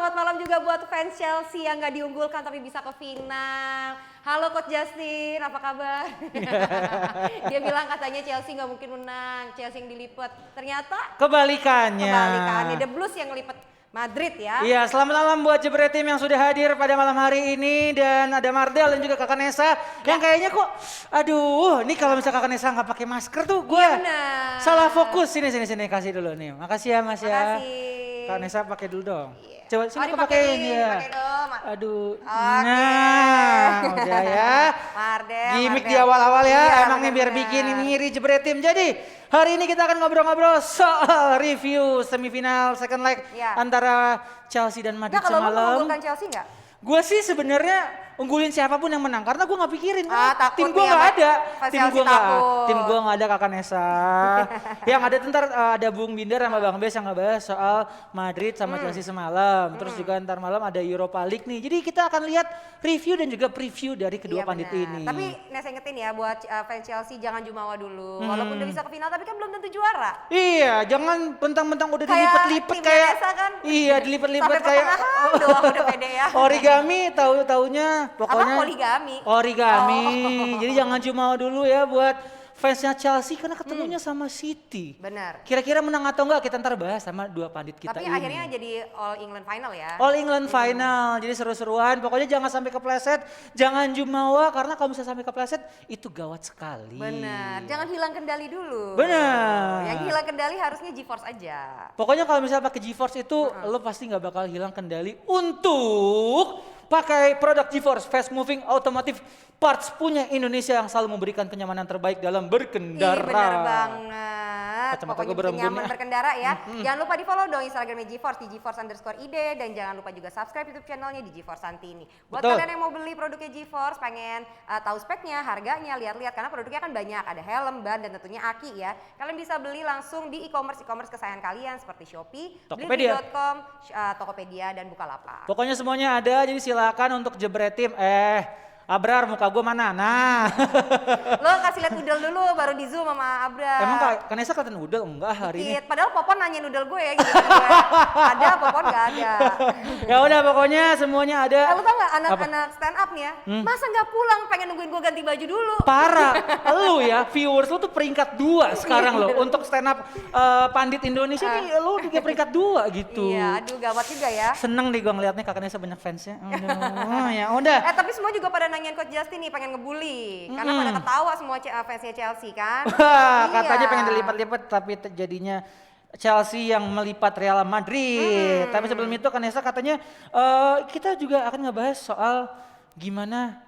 selamat malam juga buat fans Chelsea yang gak diunggulkan tapi bisa ke final. Halo Coach Justin, apa kabar? Dia bilang katanya Chelsea gak mungkin menang, Chelsea yang dilipet. Ternyata kebalikannya. The Blues yang ngelipet Madrid ya. Iya, selamat malam buat Jebret Tim yang sudah hadir pada malam hari ini. Dan ada Mardel dan juga Kakak Nesa yang kayaknya kok, aduh, ini kalau misalnya Kakak Nesa nggak pakai masker tuh gue salah fokus. Sini, kasih dulu nih. Makasih ya Mas ya. Makasih. Kak Nesa pakai dulu dong. Iya. Coba sini aku pakein ya. Pakai dong. Aduh, Oke. nah udah ya. Mardel. Gimik di awal-awal ya, Iya, emang nih biar bener. bikin ngiri Jebret Tim. Jadi hari ini kita akan ngobrol-ngobrol soal review semifinal second leg Iya. antara Chelsea dan Madrid Enggak, kalau lu semalam. mengunggulkan Chelsea enggak? Gue sih sebenarnya unggulin siapapun yang menang karena gue nggak pikirin Takut tim gue nih nggak sama ada, fans tim Chelsea gue nggak, takut. tim gue nggak ada Kakak Nesa. Yang ada ntar ada Bung Binder sama Bang Bes yang ngebahas soal Madrid sama Chelsea semalam. Terus juga ntar malam ada Europa League nih. Jadi kita akan lihat review dan juga preview dari kedua Iya, pandit benar. ini. Tapi Nesa ingetin ya buat fans Chelsea jangan jumawa dulu. Walaupun udah bisa ke final tapi kan belum tentu juara. Iya, jangan mentang-mentang udah Kayak dilipet-lipet timnya kayak Nesa kan. iya dilipet-lipet Sampai kayak pertengahan doang udah pede ya. origami tahu-taunya pokoknya Apa poligami? Origami. Jadi jangan cuma dulu ya buat fansnya Chelsea karena ketemunya sama City. Benar. Kira-kira menang atau enggak kita ntar bahas sama dua pandit kita Tapi ini. akhirnya jadi All England final ya. All England final, jadi seru-seruan. Pokoknya jangan sampai kepleset, jangan jumawa karena kalau bisa sampai kepleset itu gawat sekali. Benar. Jangan hilang kendali dulu. Benar. Yang hilang kendali harusnya GeForce aja. Pokoknya kalau misalnya pakai GeForce itu lo pasti nggak bakal hilang kendali untuk pakai produk GeForce Fast Moving Automotive Parts punya Indonesia yang selalu memberikan kenyamanan terbaik dalam berkendara. Ih, bener banget. Kacamata Pokoknya gue bikin berembun nyaman ya. berkendara ya. Jangan lupa di follow dong Instagramnya GeForce di GeForce_id dan jangan lupa juga subscribe YouTube channelnya di GeForce Santini. Buat Betul. kalian yang mau beli produknya GeForce, pengen tahu speknya, harganya, lihat-lihat karena produknya kan banyak. Ada helm, ban dan tentunya aki ya. Kalian bisa beli langsung di e-commerce kesayangan kalian seperti Shopee, Tokopedia. Blibli.com, Tokopedia dan Bukalapak. Pokoknya semuanya ada, jadi silakan untuk Jebret Tim. Abrar muka gue mana? Nah. Lo kasih lihat udel dulu baru di zoom sama Abra. Emang Kak Nesa kelihatan udel enggak hari ini? Dikit. Padahal Popon nanyain udel gue ya gitu. Ada, Popon gak ada. Ya udah pokoknya semuanya ada. Lo tau gak anak-anak stand up nih ya, masa gak pulang pengen nungguin gue ganti baju dulu. Parah, lu ya viewers lu tuh peringkat 2 sekarang loh untuk stand up pandit Indonesia nih lu juga peringkat 2 gitu. Iya, aduh gawat juga ya. Seneng deh gua ngeliatnya Kakak Nesa banyak fansnya. Aduh, ya udah. Tapi semua juga pada nanyain Coach Justin nih pengen ngebully. Karena pada ketawa semua fansnya Chelsea kan. Katanya Iya. pengen dilipat-lipat tapi jadinya Chelsea yang melipat Real Madrid. Tapi sebelum itu Kanesa katanya kita juga akan ngebahas soal gimana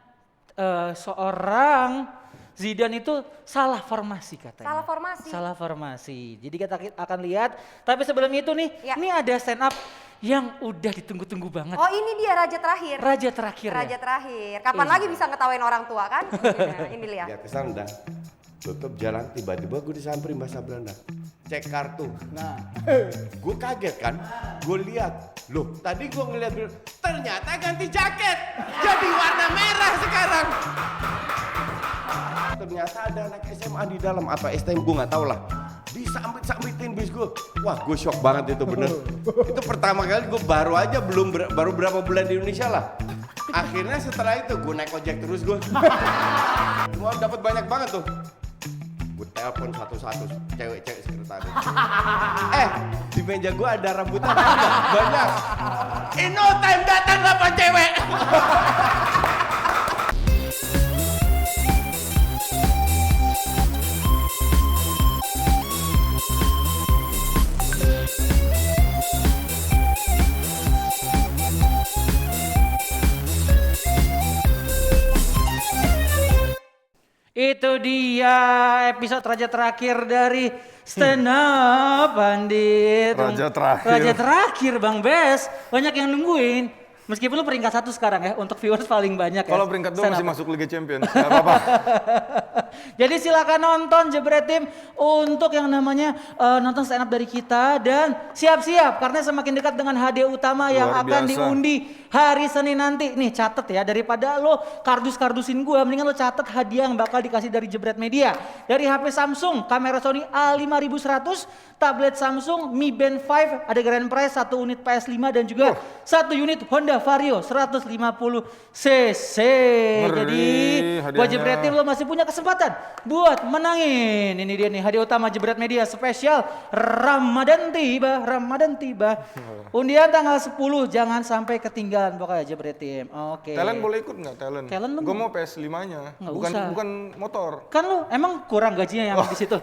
seorang Zidane itu salah formasi katanya. Salah formasi. Salah formasi. Jadi kita akan lihat. Tapi sebelum itu nih, Ya. ini ada stand up yang udah ditunggu-tunggu banget. Oh ini dia raja terakhir. Raja terakhir ya? Raja terakhir. Kapan Iya. lagi bisa ngetawain orang tua kan? Ini lihat. Ya kesana udah tutup jalan tiba-tiba gue disamperin bahasa Belanda cek kartu. Nah gue kaget kan, gue lihat loh tadi gue ngeliat ternyata ganti jaket jadi warna merah sekarang. Ternyata ada anak SMA di dalam atau STM gue nggak tahu lah, disambit-sambitin bis gue. Wah gue shock banget itu bener. Itu pertama kali gue baru berapa bulan di Indonesia lah. Akhirnya setelah itu gue naik ojek terus gue. Wah dapat banyak banget tuh. Gue telepon satu-satu cewek-cewek sekretaris. Di meja gue ada rambutan banyak. In no time datang 8 cewek. Itu dia episode raja terakhir dari Stand Up Pandit. Raja terakhir. Raja terakhir Bang Bes. Banyak yang nungguin. Meskipun lu peringkat 1 sekarang ya untuk viewers paling banyak ya. Kalau peringkat 2 Stand masih Up. masuk Liga Champions, nggak apa-apa. Jadi silakan nonton Jebret Tim untuk yang namanya nonton stand up dari kita dan siap-siap karena semakin dekat dengan hadiah utama yang Luar akan biasa. diundi hari Senin nanti. Nih catet ya, daripada lo kardus-kardusin gue, mendingan lo catet hadiah yang bakal dikasih dari Jebret Media. Dari HP Samsung, kamera Sony A5100, tablet Samsung Mi Band 5, ada grand prize 1 unit PS5 dan juga 1 unit Honda Vario 150cc. Jadi buat Jebretin lo masih punya kesempatan buat menangin. Ini dia nih hadiah utama Jebret Media spesial Ramadan tiba. Undian tanggal 10, jangan sampai ketinggalan pokoknya Jebret Tim. Oke. Talent boleh ikut nggak talent? Talent Gue mau PS5-nya, Nggak bukan usah. bukan motor. Kan lo emang kurang gajinya yang di situ.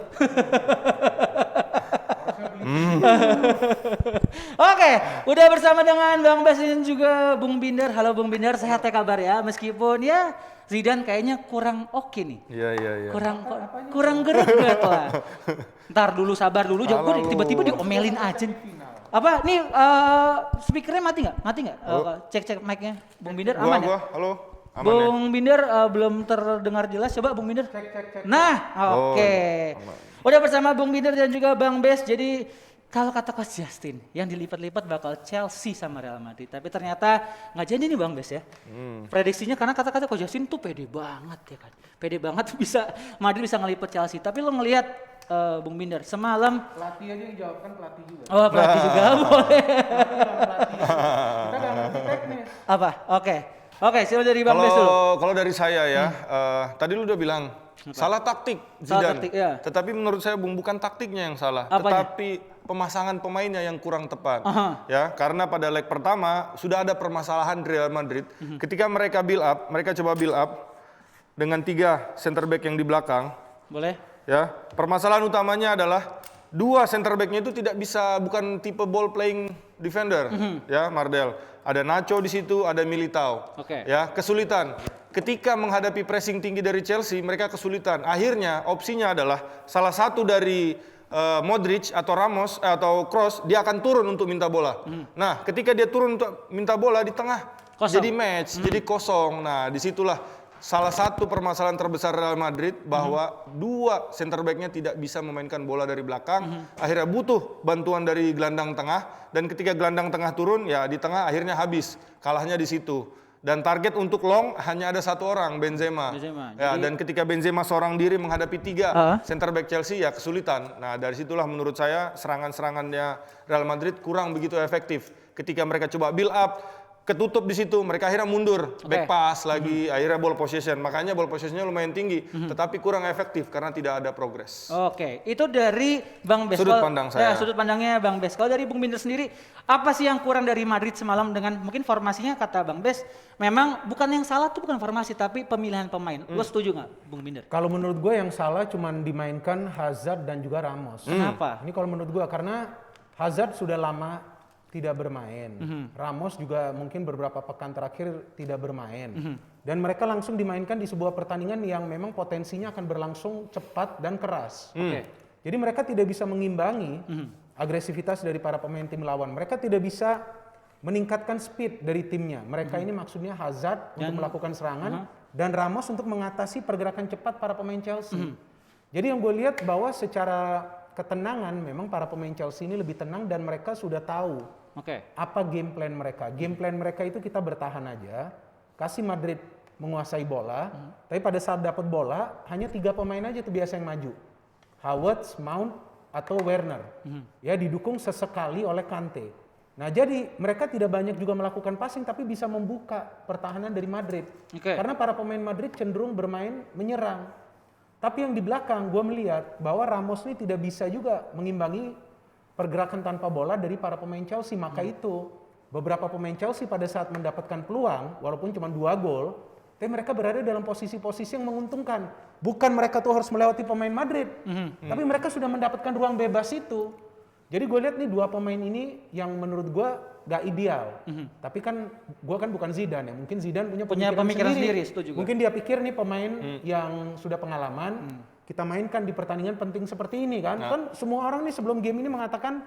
Oke, udah bersama dengan Bang Bas dan juga Bung Binder. Halo Bung Binder, sehat ya kabar ya? Meskipun ya Zidane kayaknya kurang oke nih. Iya. Kurang greget lah. Ntar dulu sabar dulu, gue Halo. tiba-tiba diomelin aja. Apa nih speakernya mati nggak? Cek mic-nya Bung Binder aman ya? Halo. Aman ya? Bung Binder belum terdengar jelas, coba Bung Binder. Cek. Nah, oke. aman. Udah bersama Bung Binder dan juga Bang Bes. Jadi kalau kata Coach Justin, yang dilipat-lipat bakal Chelsea sama Real Madrid. Tapi ternyata nggak jadi nih Bang Bes ya. Prediksinya karena kata-kata Coach Justin tuh pede banget ya kan. Pede banget bisa Madrid bisa ngelipet Chelsea. Tapi lo ngelihat Bung Binder semalam. Pelatih aja yang jawab kan pelatih juga. Oh pelatih juga boleh. Kita gak ngerti teknis. Apa? Oke, silakan dari Bang Bes dulu. Kalau dari saya ya, tadi lu udah bilang salah taktik Salah Zidane. taktik, ya. Tetapi menurut saya bukan taktiknya yang salah, Apanya? tetapi pemasangan pemainnya yang kurang tepat. Aha. Ya, karena pada leg pertama sudah ada permasalahan di Real Madrid. Ketika mereka coba build up dengan 3 center back yang di belakang. Boleh? Ya, permasalahan utamanya adalah 2 center back-nya itu tidak bisa, bukan tipe ball playing defender, ya Mardel. Ada Nacho di situ, ada Militao. Oke. Ya, kesulitan. Ketika menghadapi pressing tinggi dari Chelsea, mereka kesulitan. Akhirnya opsinya adalah salah satu dari Modric atau Ramos atau Kroos, dia akan turun untuk minta bola. Nah, ketika dia turun untuk minta bola di tengah, Kosong. jadi match, jadi kosong. Nah, disitulah salah satu permasalahan terbesar Real Madrid bahwa 2 center back-nya tidak bisa memainkan bola dari belakang. Akhirnya butuh bantuan dari gelandang tengah, dan ketika gelandang tengah turun ya di tengah akhirnya habis. Kalahnya di situ. Dan target untuk long hanya ada 1 orang, Benzema. Ya, dan ketika Benzema seorang diri menghadapi 3 center back Chelsea ya kesulitan. Nah, dari situlah menurut saya serangan-serangannya Real Madrid kurang begitu efektif. Ketika mereka coba build up, ketutup di situ, mereka akhirnya mundur, back pass lagi, akhirnya ball possession. Makanya ball possessionnya lumayan tinggi, tetapi kurang efektif karena tidak ada progres. Oke, itu dari Bang Bes. Sudut pandang saya. Ya, sudut pandangnya Bang Bes. Kalau dari Bung Binder sendiri, apa sih yang kurang dari Madrid semalam dengan mungkin formasinya kata Bang Bes, memang bukan yang salah tuh bukan formasi tapi pemilihan pemain. Lo setuju nggak, Bung Binder? Kalau menurut gue yang salah cuman dimainkan Hazard dan juga Ramos. Kenapa? Ini kalau menurut gue karena Hazard sudah lama tidak bermain. Ramos juga mungkin beberapa pekan terakhir tidak bermain. Dan mereka langsung dimainkan di sebuah pertandingan yang memang potensinya akan berlangsung cepat dan keras. Jadi mereka tidak bisa mengimbangi agresivitas dari para pemain tim lawan. Mereka tidak bisa meningkatkan speed dari timnya. Mereka ini maksudnya Hazard untuk melakukan serangan dan Ramos untuk mengatasi pergerakan cepat para pemain Chelsea. Jadi yang gue lihat bahwa secara ketenangan memang para pemain Chelsea ini lebih tenang dan mereka sudah tahu apa game plan mereka. Game plan mereka itu kita bertahan aja, kasih Madrid menguasai bola, tapi pada saat dapat bola hanya 3 pemain aja tuh biasa yang maju. Havertz, Mount atau Werner. Ya didukung sesekali oleh Kante. Nah jadi mereka tidak banyak juga melakukan passing tapi bisa membuka pertahanan dari Madrid. Karena para pemain Madrid cenderung bermain menyerang. Tapi yang di belakang gue melihat bahwa Ramos ini tidak bisa juga mengimbangi pergerakan tanpa bola dari para pemain Chelsea. Maka itu beberapa pemain Chelsea pada saat mendapatkan peluang walaupun cuma 2 gol, tapi mereka berada dalam posisi-posisi yang menguntungkan. Bukan mereka tuh harus melewati pemain Madrid, tapi mereka sudah mendapatkan ruang bebas itu. Jadi gue lihat nih 2 pemain ini yang menurut gue gak ideal. Tapi kan gue kan bukan Zidane ya. Mungkin Zidane punya pemikiran sendiri. Mungkin dia pikir nih pemain yang sudah pengalaman, kita mainkan di pertandingan penting seperti ini kan. Kan semua orang nih sebelum game ini mengatakan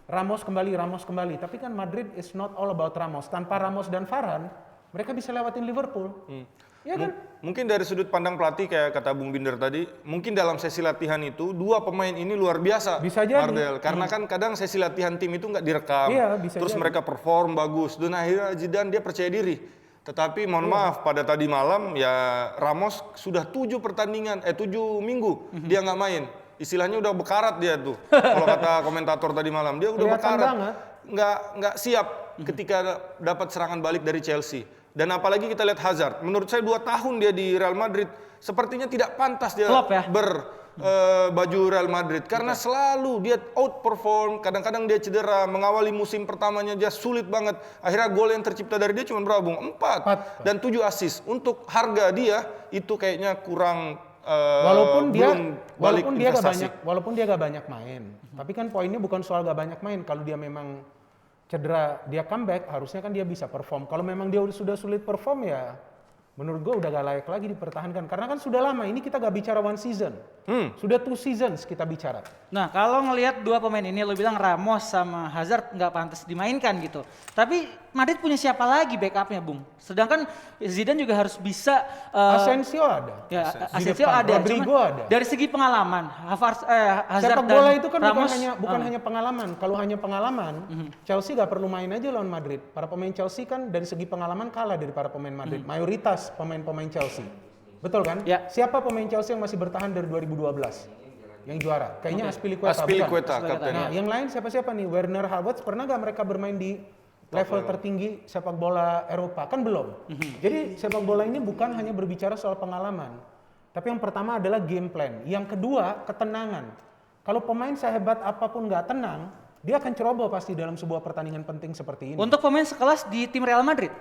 Ramos kembali. Tapi kan Madrid is not all about Ramos. Tanpa Ramos dan Varane, mereka bisa lewatin Liverpool. Ya kan? Mungkin dari sudut pandang pelatih kayak kata Bung Binder tadi, mungkin dalam sesi latihan itu dua pemain ini luar biasa. Bisa jadi. Mardel. Karena kan kadang sesi latihan tim itu nggak direkam. Iya, bisa Terus jadi. mereka perform bagus. Dan akhirnya Zidane dia percaya diri. Tetapi mohon maaf pada tadi malam ya Ramos sudah 7 minggu dia nggak main. Istilahnya udah bekarat dia tuh. Kalau kata komentator tadi malam dia udah Kelihatan bekarat. banget. Nggak siap ketika dapat serangan balik dari Chelsea. Dan apalagi kita lihat Hazard, menurut saya 2 tahun dia di Real Madrid, sepertinya tidak pantas dia Klop ya? baju Real Madrid. Karena selalu dia outperform, kadang-kadang dia cedera, mengawali musim pertamanya dia sulit banget. Akhirnya gol yang tercipta dari dia cuma berapa Bung? 4 dan 7 assist. Untuk harga dia, itu kayaknya kurang Walaupun investasi. dia gak banyak main. Tapi kan poinnya bukan soal gak banyak main. Kalau dia memang cedera, dia comeback, harusnya kan dia bisa perform. Kalau memang dia sudah sulit perform ya, menurut gue udah gak layak lagi dipertahankan. Karena kan sudah lama, ini kita gak bicara 1 season. Sudah 2 seasons kita bicara. Nah, kalau ngelihat dua pemain ini, lo bilang Ramos sama Hazard nggak pantas dimainkan gitu. Tapi Madrid punya siapa lagi backupnya, Bung? Sedangkan Zidane juga harus bisa. Asensio ada. Ya, Di Asensio depan. ada. Rodrigo Cuman ada. dari segi pengalaman, Hazard Sepak dan bola itu kan Ramos, bukan hanya pengalaman. Kalau hanya pengalaman, Chelsea gak perlu main aja lawan Madrid. Para pemain Chelsea kan dari segi pengalaman kalah dari para pemain Madrid. Mayoritas pemain-pemain Chelsea. Betul kan? Ya. Siapa pemain Chelsea yang masih bertahan dari 2012? Yang juara? Kayaknya Azpilicueta. bukan? Azpilicueta Nah, kaptennya. yang lain siapa-siapa nih? Werner Havertz, pernah gak mereka bermain di level tertinggi sepak bola Eropa? Kan belum. Jadi sepak bola ini bukan hanya berbicara soal pengalaman. Tapi yang pertama adalah game plan. Yang kedua, ketenangan. Kalau pemain sehebat apapun nggak tenang, dia akan ceroboh pasti dalam sebuah pertandingan penting seperti ini. untuk pemain sekelas di tim Real Madrid,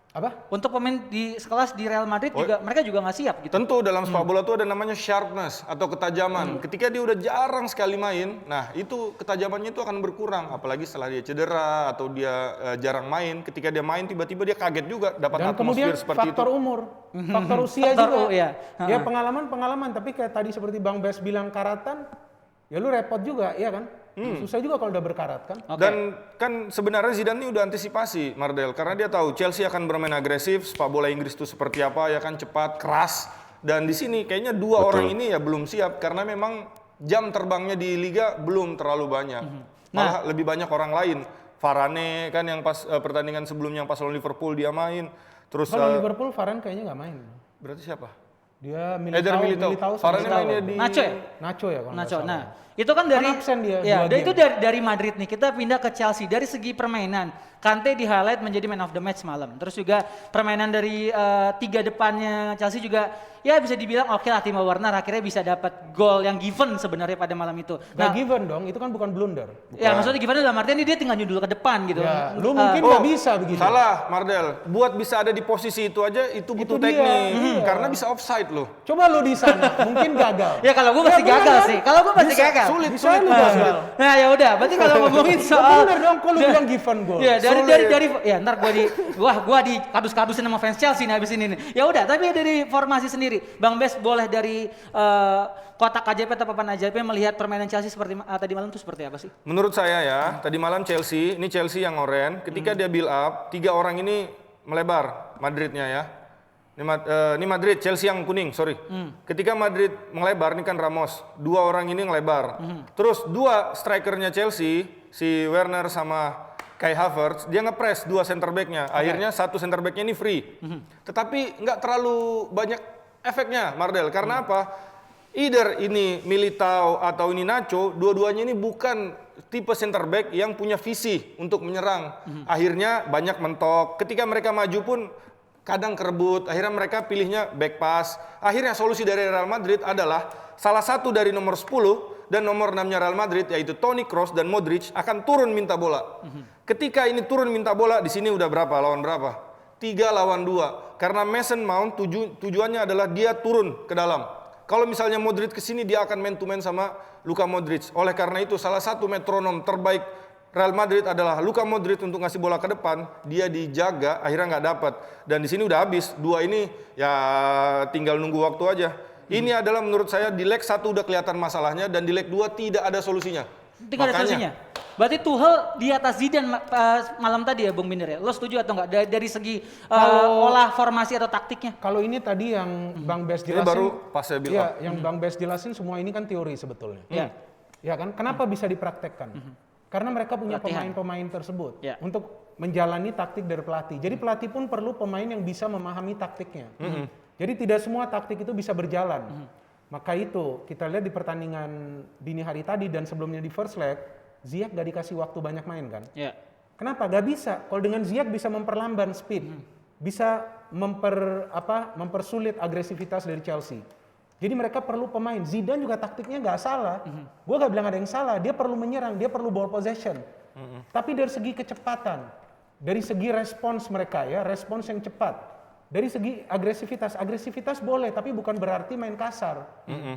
Apa? untuk pemain di sekelas di Real Madrid juga mereka juga nggak siap gitu. Tentu dalam sepak bola itu ada namanya sharpness atau ketajaman. Ketika dia udah jarang sekali main, nah itu ketajamannya itu akan berkurang. Apalagi setelah dia cedera atau dia jarang main. Ketika dia main tiba-tiba dia kaget juga dapat Dan kemudian atmosfer seperti faktor itu. umur, faktor usia Faktor juga. iya. Ya pengalaman, tapi kayak tadi seperti Bang Bes bilang karatan, ya lu repot juga, ya kan? Susah juga kalau udah berkarat kan? Oke. Dan kan sebenarnya Zidane ini udah antisipasi Mardel karena dia tahu Chelsea akan bermain agresif, sepak bola Inggris itu seperti apa ya kan, cepat, keras. Dan di sini kayaknya dua orang ini ya belum siap karena memang jam terbangnya di liga belum terlalu banyak. Malah lebih banyak orang lain. Varane kan yang pas pertandingan sebelumnya pas lawan Liverpool dia main. Terus Kalau Liverpool, Varane kayaknya nggak main. berarti siapa? Dia Eder Militao. sama Varane Militao. mainnya di Nacho ya? Nacho ya kalau nggak Nacho. salah. Nah, itu kan dari absen dia, ya, 2 itu game. dari Madrid nih. Kita pindah ke Chelsea. Dari segi permainan, Kante di highlight menjadi man of the match malam. Terus juga permainan dari 3 depannya Chelsea juga ya bisa dibilang oke lah, Timo Werner akhirnya bisa dapat gol yang given sebenarnya pada malam itu. Nggak given dong, itu kan bukan blunder. Ya maksudnya given dalam artian dia tinggal nyundul ke depan gitu. Ya, lu mungkin nggak bisa begitu. Salah Mardel. Buat bisa ada di posisi itu aja itu butuh dia, teknik. iya. Karena bisa offside loh. Coba lu di sana, mungkin gagal. Ya kalau gue pasti bener gagal kan? sih. Kalau gue pasti Bisa, gagal. Sulit, Bisa sulit. lu gagal. Nah ya udah, berarti kalau ngomongin soal Bener dong, kalau lu bilang given goal. ya dari ya ntar gua di kadus-kadusin sama fans Chelsea nih habis ini nih. Ya udah, tapi dari formasi sendiri, Bang Bes boleh dari kotak KJP atau papan AJP melihat permainan Chelsea seperti tadi malam itu seperti apa sih? Menurut saya ya, tadi malam Chelsea, ini Chelsea yang oren, ketika dia build up, 3 orang ini melebar Madridnya ya. Ini Madrid, Chelsea yang kuning, sorry. Ketika Madrid melebar, ini kan Ramos, 2 orang ini melebar. Terus 2 strikernya Chelsea, si Werner sama Kai Havertz, dia ngepres 2 center back-nya. Akhirnya 1 center back-nya ini free. Tetapi nggak terlalu banyak efeknya, Mardel. Karena apa? Either ini Militao atau ini Nacho, dua-duanya ini bukan tipe center back yang punya visi untuk menyerang. Akhirnya banyak mentok. Ketika mereka maju pun kadang kerebut, akhirnya mereka pilihnya back pass. Akhirnya solusi dari Real Madrid adalah salah satu dari nomor 10 dan nomor 6-nya Real Madrid yaitu Toni Kroos dan Modric akan turun minta bola. Ketika ini turun minta bola, di sini udah berapa? Lawan berapa? 3 lawan 2. Karena Mason Mount tujuannya adalah dia turun ke dalam. Kalau misalnya Modric ke sini dia akan man to man sama Luka Modric. Oleh karena itu salah satu metronom terbaik Real Madrid adalah Luka Modric untuk ngasih bola ke depan, dia dijaga, akhirnya nggak dapat. Dan di sini udah habis. 2 ini ya tinggal nunggu waktu aja. Ini adalah menurut saya di leg 1 udah kelihatan masalahnya dan di leg 2 tidak ada solusinya. Tidak ada solusinya. Berarti Tuchel di atas Zidane malam tadi ya Bung Binder ya? Lo setuju atau enggak dari segi olah formasi atau taktiknya? Kalau ini tadi yang Bang Bes Ini jelasin, baru pas saya bilang. iya, yang Bang Bes jelasin semua ini kan teori sebetulnya. Ya. Ya kan? Kenapa bisa dipraktekkan? Karena mereka punya Latihan. pemain-pemain tersebut Ya. untuk menjalani taktik dari pelatih. Jadi pelatih pun perlu pemain yang bisa memahami taktiknya. Jadi tidak semua taktik itu bisa berjalan. Maka itu kita lihat di pertandingan dini hari tadi dan sebelumnya di first leg, Ziyech gak dikasih waktu banyak main kan? Ya. Kenapa? Gak bisa. Kalau dengan Ziyech bisa memperlambat speed, bisa mempersulit agresivitas dari Chelsea. Jadi mereka perlu pemain. Zidane juga taktiknya nggak salah. Gue gak bilang ada yang salah. Dia perlu menyerang, dia perlu ball possession. Tapi dari segi kecepatan, dari segi respons mereka ya, respons yang cepat. Dari segi agresivitas boleh, tapi bukan berarti main kasar.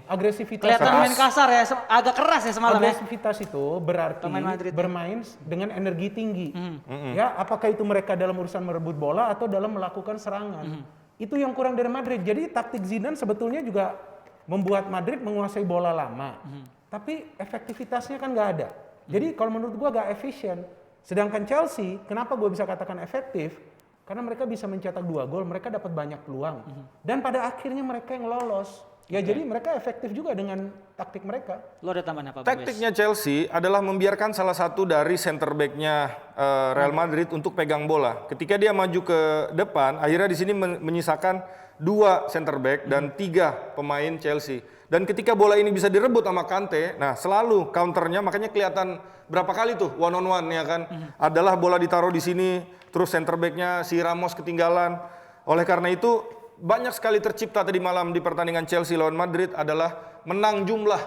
Agresivitas Kelihatan main kasar ya, agak keras ya semalam ya. agresivitas itu berarti Pemain Madrid. bermain dengan energi tinggi. Ya, apakah itu mereka dalam urusan merebut bola atau dalam melakukan serangan? Itu yang kurang dari Madrid. Jadi taktik Zidane sebetulnya juga membuat Madrid menguasai bola lama. Tapi efektivitasnya kan nggak ada. Jadi kalau menurut gua nggak efisien. Sedangkan Chelsea, kenapa gua bisa katakan efektif? Karena mereka bisa mencetak 2 gol, mereka dapat banyak peluang. Dan pada akhirnya mereka yang lolos. Ya jadi mereka efektif juga dengan taktik mereka. Lo ada tambahan apa? Bung Bes? Taktiknya Chelsea adalah membiarkan salah satu dari center back-nya Real Madrid untuk pegang bola. Ketika dia maju ke depan, akhirnya di sini menyisakan 2 center back dan 3 pemain Chelsea. Dan ketika bola ini bisa direbut sama Kante, nah selalu counternya, makanya kelihatan berapa kali tuh one on one ya kan, adalah bola ditaruh di sini, terus center back-nya si Ramos ketinggalan. Oleh karena itu banyak sekali tercipta tadi malam di pertandingan Chelsea lawan Madrid adalah menang jumlah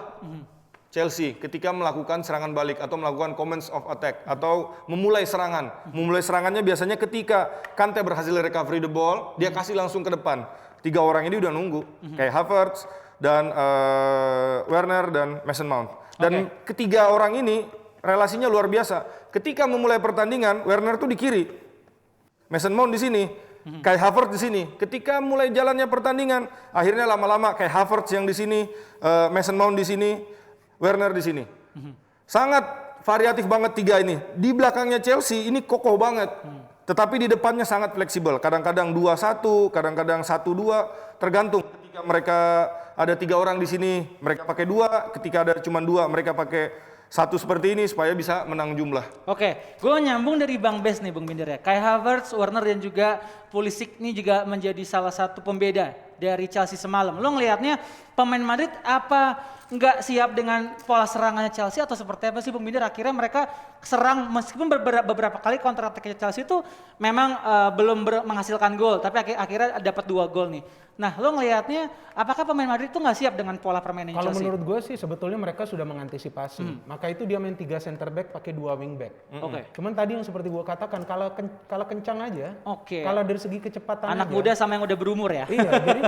Chelsea ketika melakukan serangan balik atau melakukan comments of attack atau memulai serangan. Memulai serangannya biasanya ketika Kante berhasil recovery the ball, dia kasih langsung ke depan. 3 orang ini udah nunggu, kayak Havertz dan Werner dan Mason Mount. Dan ketiga orang ini relasinya luar biasa. Ketika memulai pertandingan, Werner tuh di kiri, Mason Mount di sini, Kai Havertz di sini. Ketika mulai jalannya pertandingan, akhirnya lama-lama Kai Havertz yang di sini, Mason Mount di sini, Werner di sini. Sangat variatif banget 3 ini. Di belakangnya Chelsea ini kokoh banget. Tetapi di depannya sangat fleksibel. Kadang-kadang 2-1, kadang-kadang 1-2, tergantung. Ketika mereka ada 3 orang di sini, mereka pakai 2. Ketika ada cuma 2, mereka pakai 1 seperti ini supaya bisa menang jumlah. Oke, gue nyambung dari Bang Bes nih Bung Binder ya. Kai Havertz, Werner dan juga Pulisic ini juga menjadi salah satu pembeda dari Chelsea semalam. Lo ngelihatnya pemain Madrid apa nggak siap dengan pola serangannya Chelsea atau seperti apa sih Bung Binder? Akhirnya mereka serang meskipun beberapa kali counter attack Chelsea itu memang belum menghasilkan gol, tapi akhirnya dapat 2 gol nih. Nah, lo ngelihatnya apakah pemain Madrid itu nggak siap dengan pola permainan Kalau Chelsea? menurut gue sih sebetulnya mereka sudah mengantisipasi. Maka itu dia main 3 center back pakai 2 wing back. Oke. Cuman tadi yang seperti gue katakan kalau kencang aja, Oke. kalau dari segi kecepatan Anak aja, muda sama yang udah berumur ya? Iya, jadi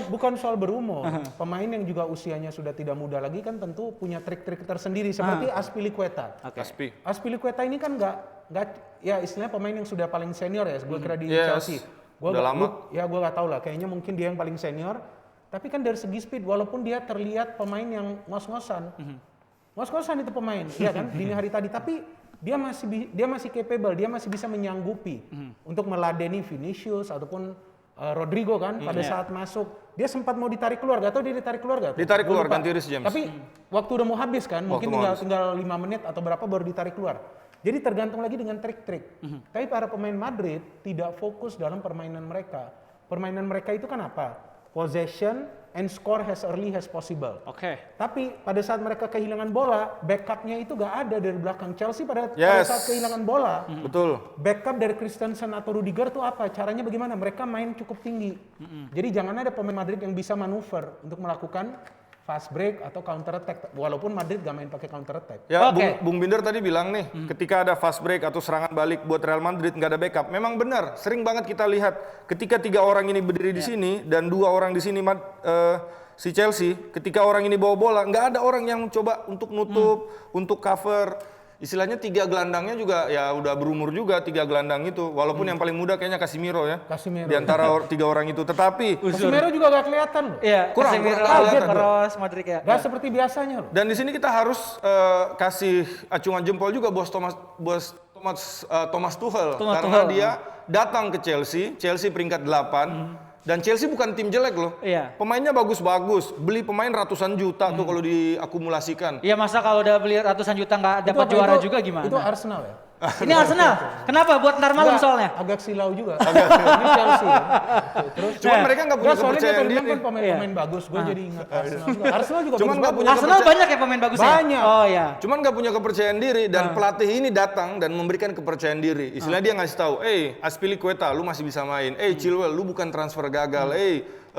bukan soal berumur. Pemain yang juga usianya sudah tidak muda lagi kan tentu punya trik-trik tersendiri seperti Azpilicueta. Oke. Azpilicueta ini kan nggak ya istilahnya pemain yang sudah paling senior ya, gue kira di Yes. Chelsea. Udah lama. Ya gue nggak tahu lah, kayaknya mungkin dia yang paling senior. Tapi kan dari segi speed, walaupun dia terlihat pemain yang ngos-ngosan, ngos-ngosan itu pemain, ya kan dini hari tadi. Tapi dia masih capable, dia masih bisa menyanggupi untuk meladeni Vinicius ataupun Rodrigo kan pada saat masuk. Dia sempat mau ditarik keluar, gak tau dia ditarik keluar gak? Ditarik Gua keluar, lupa. ganti Reece James. Tapi waktu udah mau habis kan, mungkin mau habis. tinggal 5 menit atau berapa baru ditarik keluar. Jadi tergantung lagi dengan trik-trik. Tapi para pemain Madrid tidak fokus dalam permainan mereka. Permainan mereka itu kan apa? Possession and score as early as possible. Oke. Tapi pada saat mereka kehilangan bola, backupnya itu gak ada dari belakang. Chelsea pada Yes. saat kehilangan bola, Betul. backup dari Christensen atau Rudiger tuh apa? Caranya bagaimana? Mereka main cukup tinggi. Jadi jangan ada pemain Madrid yang bisa manuver untuk melakukan fast break atau counter attack. Walaupun Madrid gak main pakai counter attack. Ya, Oke. Bung Binder tadi bilang nih, ketika ada fast break atau serangan balik buat Real Madrid nggak ada backup. Memang benar, sering banget kita lihat ketika 3 orang ini berdiri di sini dan 2 orang di sini si Chelsea, ketika orang ini bawa bola, nggak ada orang yang coba untuk nutup, untuk cover. istilahnya 3 gelandangnya juga ya udah berumur juga 3 gelandang itu. Walaupun yang paling muda kayaknya Casemiro ya. Casemiro. Di antara 3 orang itu. Tetapi Casemiro juga gak kelihatan loh. Iya, Kurang Casemiro, kelihatan. Kroos, Modric ya. Gak seperti biasanya loh. dan di sini kita harus kasih acungan jempol juga Thomas Tuchel Thomas karena Tuchel. dia datang ke Chelsea peringkat 8. Dan Chelsea bukan tim jelek loh. Iya. Pemainnya bagus-bagus. Beli pemain ratusan juta tuh kalau diakumulasikan. Iya, masa kalau udah beli ratusan juta nggak dapat Itu- juara itu- juga gimana? Itu Arsenal ya? Ini Arsenal. Kenapa? Buat ntar malam Enggak, soalnya. agak silau juga. Ini Chelsea. Ya. Terus Cuman mereka nggak punya soalnya dia kepercayaan tadi bilang diri. kan pemain-pemain bagus. Gue jadi ingat Arsenal juga. Arsenal juga Cuman bagus. nggak punya Arsenal banyak ya pemain bagusnya? Banyak. Oh ya. Cuman nggak punya kepercayaan diri dan pelatih ini datang dan memberikan kepercayaan diri. Istilahnya dia ngasih tahu, Azpilicueta lu masih bisa main. Chilwell lu bukan transfer gagal.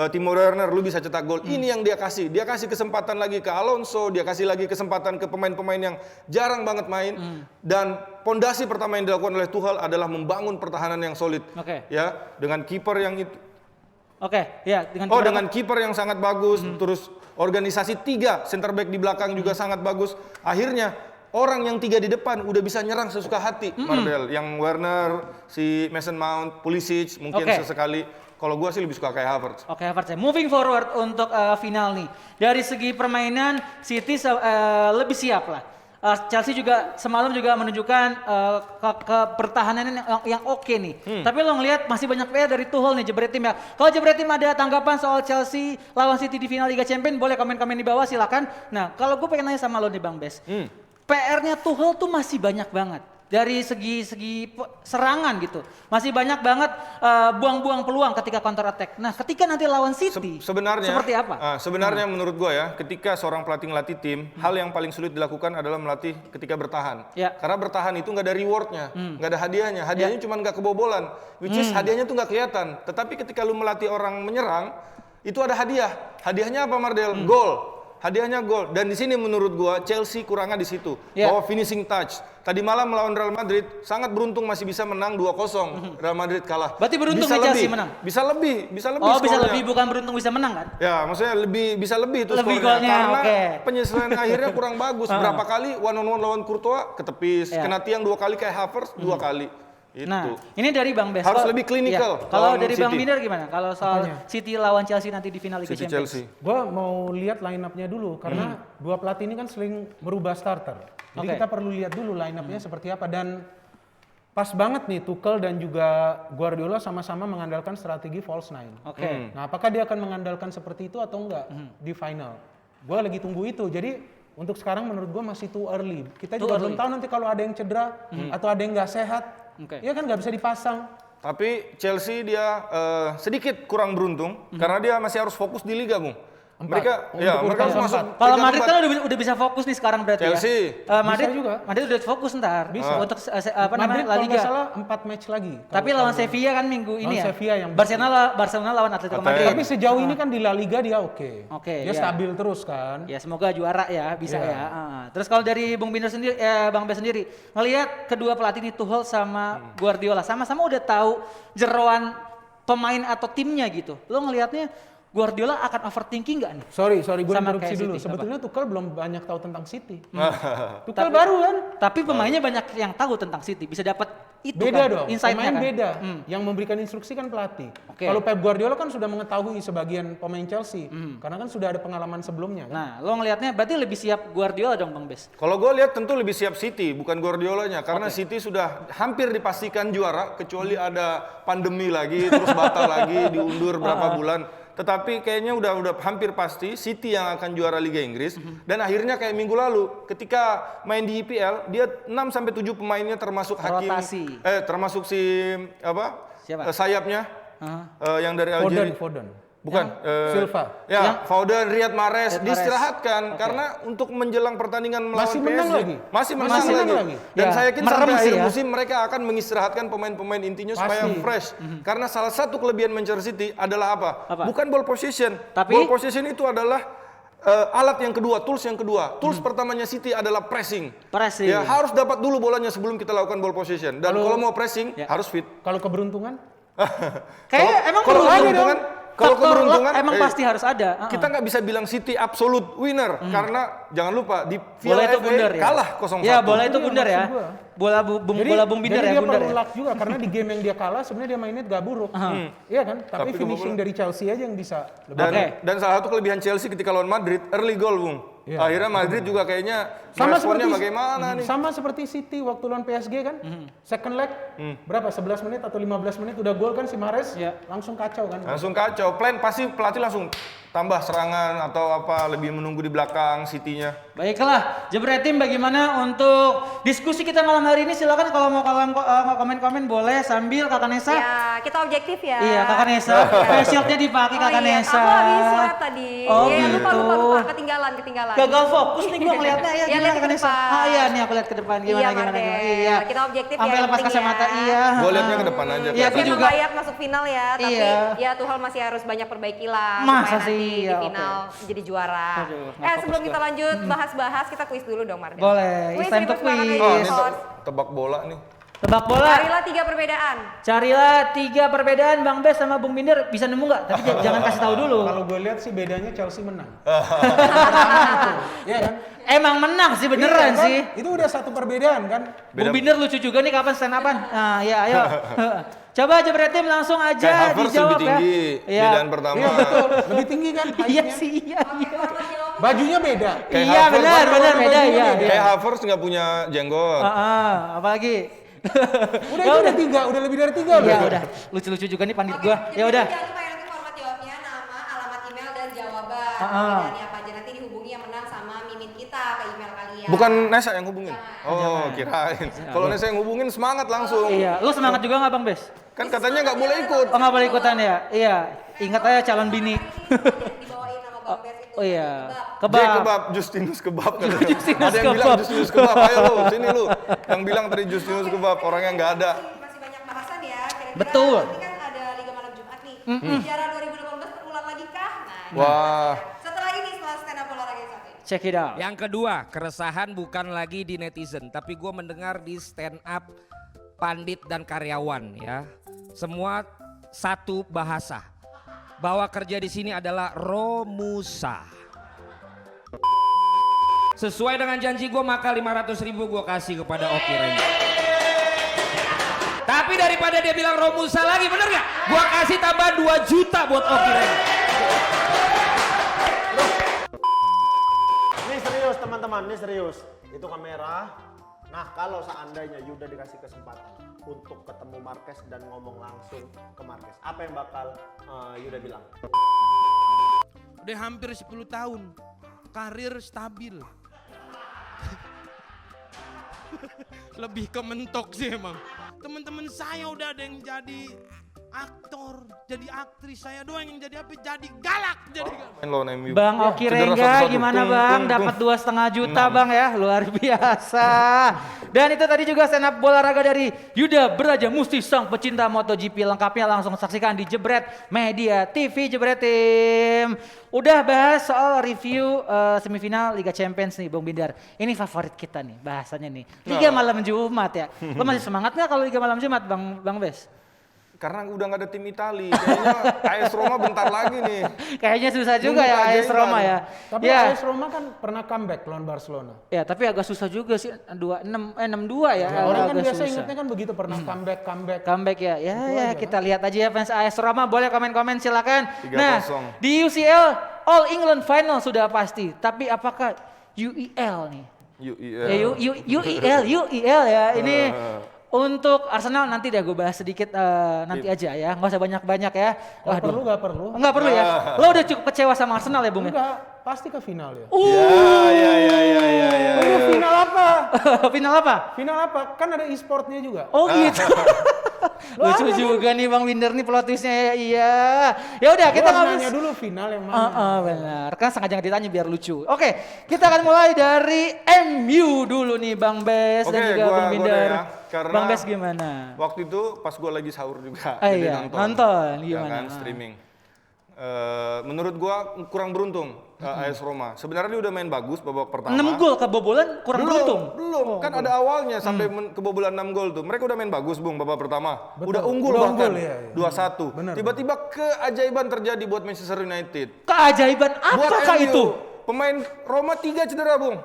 Timo Werner lu bisa cetak gol. Ini yang dia kasih. Dia kasih kesempatan lagi ke Alonso, dia kasih lagi kesempatan ke pemain-pemain yang jarang banget main. Dan pondasi pertama yang dilakukan oleh Tuchel adalah membangun pertahanan yang solid. Oke. Ya, dengan kiper yang itu Oke, ya dengan dengan kiper yang sangat bagus, terus organisasi 3 center back di belakang juga sangat bagus. Akhirnya orang yang 3 di depan udah bisa nyerang sesuka hati, Marcel. Yang Werner, si Mason Mount, Pulisic mungkin Oke. sesekali. Kalau gua sih lebih suka kayak Havertz. Oke, Havertz ya. Moving forward untuk final nih. Dari segi permainan, City lebih siap lah. Chelsea juga semalam juga menunjukkan ke pertahanan yang oke nih. Tapi lo ngelihat masih banyak PR dari Tuchel nih, Jebret Tim ya. Kalau Jebret Tim ada tanggapan soal Chelsea lawan City di final Liga Champions, boleh komen-komen di bawah silakan. Nah, kalau gue pengen nanya sama lo nih Bang Bes. PR-nya Tuchel tuh masih banyak banget. Dari segi serangan gitu. Masih banyak banget buang-buang peluang ketika counter attack. Nah, ketika nanti lawan City, Sebenarnya seperti apa? Sebenarnya menurut gua ya, ketika seorang pelatih ngelatih tim, hal yang paling sulit dilakukan adalah melatih ketika bertahan. Ya. Karena bertahan itu nggak ada rewardnya, nggak ada hadiahnya. Hadiahnya cuma nggak kebobolan, which is hadiahnya tuh nggak kelihatan. Tetapi ketika lu melatih orang menyerang, itu ada hadiah. Hadiahnya apa, Mardel? Gol. Hadiahnya gol. Dan di sini menurut gua Chelsea kurangnya di situ. Ya. Bahwa finishing touch. Tadi malam melawan Real Madrid sangat beruntung masih bisa menang 2-0. Real Madrid kalah. Berarti beruntung bisa nih Chelsea lebih. menang? Bisa lebih Oh, bisa skornya. lebih, bukan beruntung bisa menang kan? Ya, maksudnya bisa lebih itu Lebih skornya. golnya, Karena oke. penyelesaian akhirnya kurang bagus. Berapa kali one on one lawan Courtois ketepis, Ya. kena tiang 2 kali kayak Havertz 2 kali. Itu. Nah, ini dari Bang Bes. Harus Kalau- lebih klinikal Iya. Kalau lawan dari Bang City. Binder gimana? Kalau soal Apanya? City lawan Chelsea nanti di final Liga City Champions. Chelsea. Gue mau lihat line up-nya dulu karena dua pelatih ini kan sering merubah starter. Jadi Oke. kita perlu lihat dulu line up-nya seperti apa dan pas banget nih Tuchel dan juga Guardiola sama-sama mengandalkan strategi false nine. Oke. Nah, apakah dia akan mengandalkan seperti itu atau enggak di final? Gue lagi tunggu itu. Jadi untuk sekarang menurut gue masih too early. Kita Too juga early. belum tahu nanti kalau ada yang cedera atau ada yang nggak sehat, Oke. ya kan nggak bisa dipasang. Tapi Chelsea dia sedikit kurang beruntung karena dia masih harus fokus di liga, Bung. Mereka Untuk mereka urutan harus masuk. keempat. Kalau peringkat Madrid keempat. kan udah bisa fokus nih sekarang berarti Chelsea. ya. Madrid Bisa juga. Madrid udah fokus ntar. Bisa. Untuk apa namanya Madrid La kalau Liga. nggak salah 4 match lagi. Tapi lawan Sevilla kan minggu ini Lawan ya. Sevilla yang Barcelona lawan Atletico Madrid. Tapi sejauh ini kan di La Liga dia oke. Oke, Dia iya. stabil terus kan. Ya semoga juara ya, bisa Iya. ya. Terus kalau dari Bung Binder sendiri, Bang Bes sendiri, ngelihat kedua pelatih ini Tuchel sama Guardiola, sama-sama udah tahu jeroan pemain atau timnya gitu. Lo ngelihatnya Guardiola akan overthinking nggak nih? Sorry, gue Sama interupsi kayak dulu. City, Sebetulnya Tuchel belum banyak tahu tentang City. Hmm. Tuchel baru kan? Tapi pemainnya banyak yang tahu tentang City, bisa dapat itu Beda kan, dong, insight-nya pemain kan. beda. Yang memberikan instruksi kan pelatih. Oke. Kalau Pep Guardiola kan sudah mengetahui sebagian pemain Chelsea. Karena kan sudah ada pengalaman sebelumnya kan. Nah, lo ngelihatnya berarti lebih siap Guardiola dong Bang Bes. Kalau gue lihat tentu lebih siap City, bukan Guardiolanya. Karena City sudah hampir dipastikan juara, kecuali ada pandemi lagi, terus batal lagi, diundur berapa bulan. Tetapi kayaknya udah hampir pasti City yang akan juara Liga Inggris. Dan akhirnya kayak minggu lalu, ketika main di IPL, dia 6-7 pemainnya termasuk Hakim. Rotasi. Termasuk si Siapa? Sayapnya, yang dari Algeria. Foden. Bukan. Silva. Ya, Foden, Riyad Mahrez Riyad Mahrez. diistirahatkan karena untuk menjelang pertandingan melawan Masih menang PSG. lagi. Masih menang Masih menang lagi. lagi. Dan Ya, saya yakin merem sampai sih akhir ya. musim mereka akan mengistirahatkan pemain-pemain intinya supaya Pasti. fresh. Karena salah satu kelebihan Manchester City adalah apa? Apa? Bukan ball possession. Tapi- Ball possession itu adalah alat yang kedua, tools yang kedua. Tools pertamanya City adalah pressing. Pressing. Ya, harus dapat dulu bolanya sebelum kita lakukan ball possession. Dan kalau mau pressing Ya. harus fit. Kalau keberuntungan? Kayaknya emang Kalau perlu keberuntungan, Kalau faktor luck keberuntungan emang pasti harus ada. kita nggak bisa bilang City absolute winner karena jangan lupa di Bola Piala itu FA bundar ya. kalah 0-1. Ya, bola itu Iya, bundar ya. maksud gua. Bola bung binder jadi ya, dia bundar perlu ya. luck juga karena di game yang dia kalah sebenarnya dia mainnya gak buruk. Iya kan? Tapi Tapi finishing kebobolan. dari Chelsea aja yang bisa lebih. Oke. Dan salah satu kelebihan Chelsea ketika lawan Madrid, early goal, Bung. Iya. Akhirnya Madrid juga kayaknya Sama responnya seperti bagaimana nih. Sama seperti City waktu lawan PSG kan. Second leg berapa 11 menit atau 15 menit udah gol kan si Mahrez Iya. langsung kacau kan. Langsung kacau. Plan pasti pelatih langsung tambah serangan atau apa, lebih menunggu di belakang City-nya. Baiklah, Jebret Tim bagaimana untuk diskusi kita malam hari ini? Silakan kalau mau komen-komen boleh sambil Kakak Nesa. Ya, kita objektif ya. Iya, Kakak Nesa. Face shield-nya dipakai Kakak iya, Nesa. aku habis surat tadi. Oh, Iya, gitu. lupa, ketinggalan. Gagal fokus nih gua ngeliatnya ya, Ya, gimana lihat ke Kakak Nesa? depan. Ah iya nih aku lihat ke depan gimana Iya, gimana. Mardel. Iya. Kita objektif Sampai ya, lepas yang penting kacamata ya. iya. Gue liatnya ke depan aja. Iya, Tapi aku kelihatan. juga. layak masuk final ya, tapi Iya. ya Tuchel masih harus banyak perbaiki lah Masa supaya sih? nanti Ya, di final jadi juara. Aduh, nggak Sebelum fokus kita lanjut bahas-bahas, kita kuis dulu dong Mardel. Boleh, it's time to ribet banget quiz. nih, Oh, ini host. tebak bola nih. Tebak bola. Carilah 3 perbedaan. Carilah 3 perbedaan Bang Bes sama Bung Binder, bisa nemu nggak? Tapi jangan kasih tahu dulu. Kalau gue lihat sih bedanya Chelsea menang. Iya kan? Emang menang sih beneran Iya kan? sih. Itu udah satu perbedaan kan? Bung Binder lucu juga nih, kapan stand upan? Nah, ya ayo. Coba aja berarti langsung Kayak aja Havertz dijawab lebih ya. tinggi Iya. bedaan pertama. Iya betul, lebih tinggi kan Iya height-nya. sih, iya. Bajunya beda. Kayak Iya Havertz, benar warna beda bajunya iya. beda. Kayak Havertz nggak punya jenggot. Apalagi. Udah itu udah 3, udah lebih dari 3 Iya udah, lucu-lucu juga nih pandit gua. Ya udah. Jangan lupa ya nanti format jawabnya, nama, alamat email dan jawaban. Ah. Perbedaannya apa aja, nanti dihubungi yang menang sama mimin kita ke email kalian. Bukan Nesa yang hubungin. Oh, kirain. Kalau Nesa yang hubungin semangat langsung. Iya, lu semangat juga nggak Bang Bes? Kan katanya nggak boleh ikut. Oh nggak boleh ikutan ya? Iya, ingat aja calon bini. Dibawain nama Bang Bes itu. Oh iya, Kebab. kebab. Kebab, Justinus kebab. katanya. Justinus Ada yang bilang kebab. Justinus kebab. Ayo lu, sini lu. Yang bilang tadi Justinus kebab, orang yang nggak ada. Masih banyak bahasan ya. Kira-kira Betul. nanti kan ada Liga Malam Jumat nih. Sejarah 2018 terulang lagi kah? Nah, ini Wah. setelah ini, setelah stand up olahraga yang satu ini. Check it out. Yang kedua, keresahan bukan lagi di netizen, tapi gue mendengar di stand up pandit dan karyawan ya. Semua satu bahasa. Bahwa kerja di sini adalah Romusa. Sesuai dengan janji gue, maka 500.000 gue kasih kepada Oki Ranger. Tapi daripada dia bilang Romusa lagi, bener gak? Gue kasih tambah 2 juta buat Oki Ranger. Ini serius teman-teman, ini serius. Itu kamera. Nah kalau seandainya Yuda dikasih kesempatan untuk ketemu Marquez dan ngomong langsung ke Marquez, apa yang bakal Yuda bilang? Udah hampir 10 tahun, karir stabil. Lebih ke mentok sih emang. Teman-teman saya udah ada yang jadi aktor, jadi aktris, saya doang yang jadi apa? Jadi galak, jadi galak. Main lawan MU. Bang Oki Cedera Rengga satu-satu. gimana Tung, Bang? tung, Dapat tung. 2,5 juta Bang ya, luar biasa. Dan itu tadi juga stand up bola raga dari Yuda Beraja Musti, sang pecinta MotoGP. Lengkapnya langsung saksikan di Jebret Media TV. Jebret Tim. Udah bahas soal review semifinal Liga Champions nih Bung Bindar. Ini favorit kita nih bahasanya nih. Liga malam Jumat ya. Lo masih semangat nggak kalau Liga malam Jumat Bang Bes? Karena udah nggak ada tim Itali, kayaknya AS Roma bentar lagi nih. Kayaknya susah juga Nunggu ya AS keajaiban. Roma ya. Tapi Ya. AS Roma kan pernah comeback lawan Barcelona. Ya tapi agak susah juga sih 6-2 ya. Orang kan agak biasa susah. ingetnya kan begitu pernah comeback. Comeback ya. Ya Itu ya aja, kita lihat aja ya fans AS Roma, boleh komen-komen silakan. 3-0. Nah, di UCL All England Final sudah pasti, tapi apakah UEL nih? UEL ya. Ini untuk Arsenal nanti deh gue bahas sedikit nanti aja ya, nggak usah banyak-banyak ya. Kalau perlu nggak perlu? Nggak perlu ya. Lo udah cukup kecewa sama Arsenal ya Bung ya? Enggak, pasti ke final ya. Ya. Tunggu, final apa? Final apa? Final apa? Kan ada e-sportnya juga. Oh gitu. Lucu juga nih Bang Binder nih plot twistnya ya. Iya. Ya udah kita Kita nggak nanya dulu final yang mana. benar. Kan sengaja nggak ditanya biar lucu. Oke, kita akan mulai dari MU dulu nih Bang Bes dan Oke, juga gua Bang Binder. deh ya, karena Bang Bes gimana? Waktu itu pas gue lagi sahur juga, Ah, jadi iya, nonton, Ya gimana? kan, streaming. Menurut gua kurang beruntung AS Roma. Sebenarnya dia udah main bagus babak pertama. 6 gol kebobolan kurang beruntung. Belum. Kan ada awalnya sampai kebobolan 6 gol tuh. Mereka udah main bagus, Bung, babak pertama. Udah unggul Udah bahkan. unggul, iya. 2-1. Benar, Tiba-tiba keajaiban terjadi buat Manchester United. Keajaiban apakah MU, itu? Pemain Roma 3 cedera, Bung.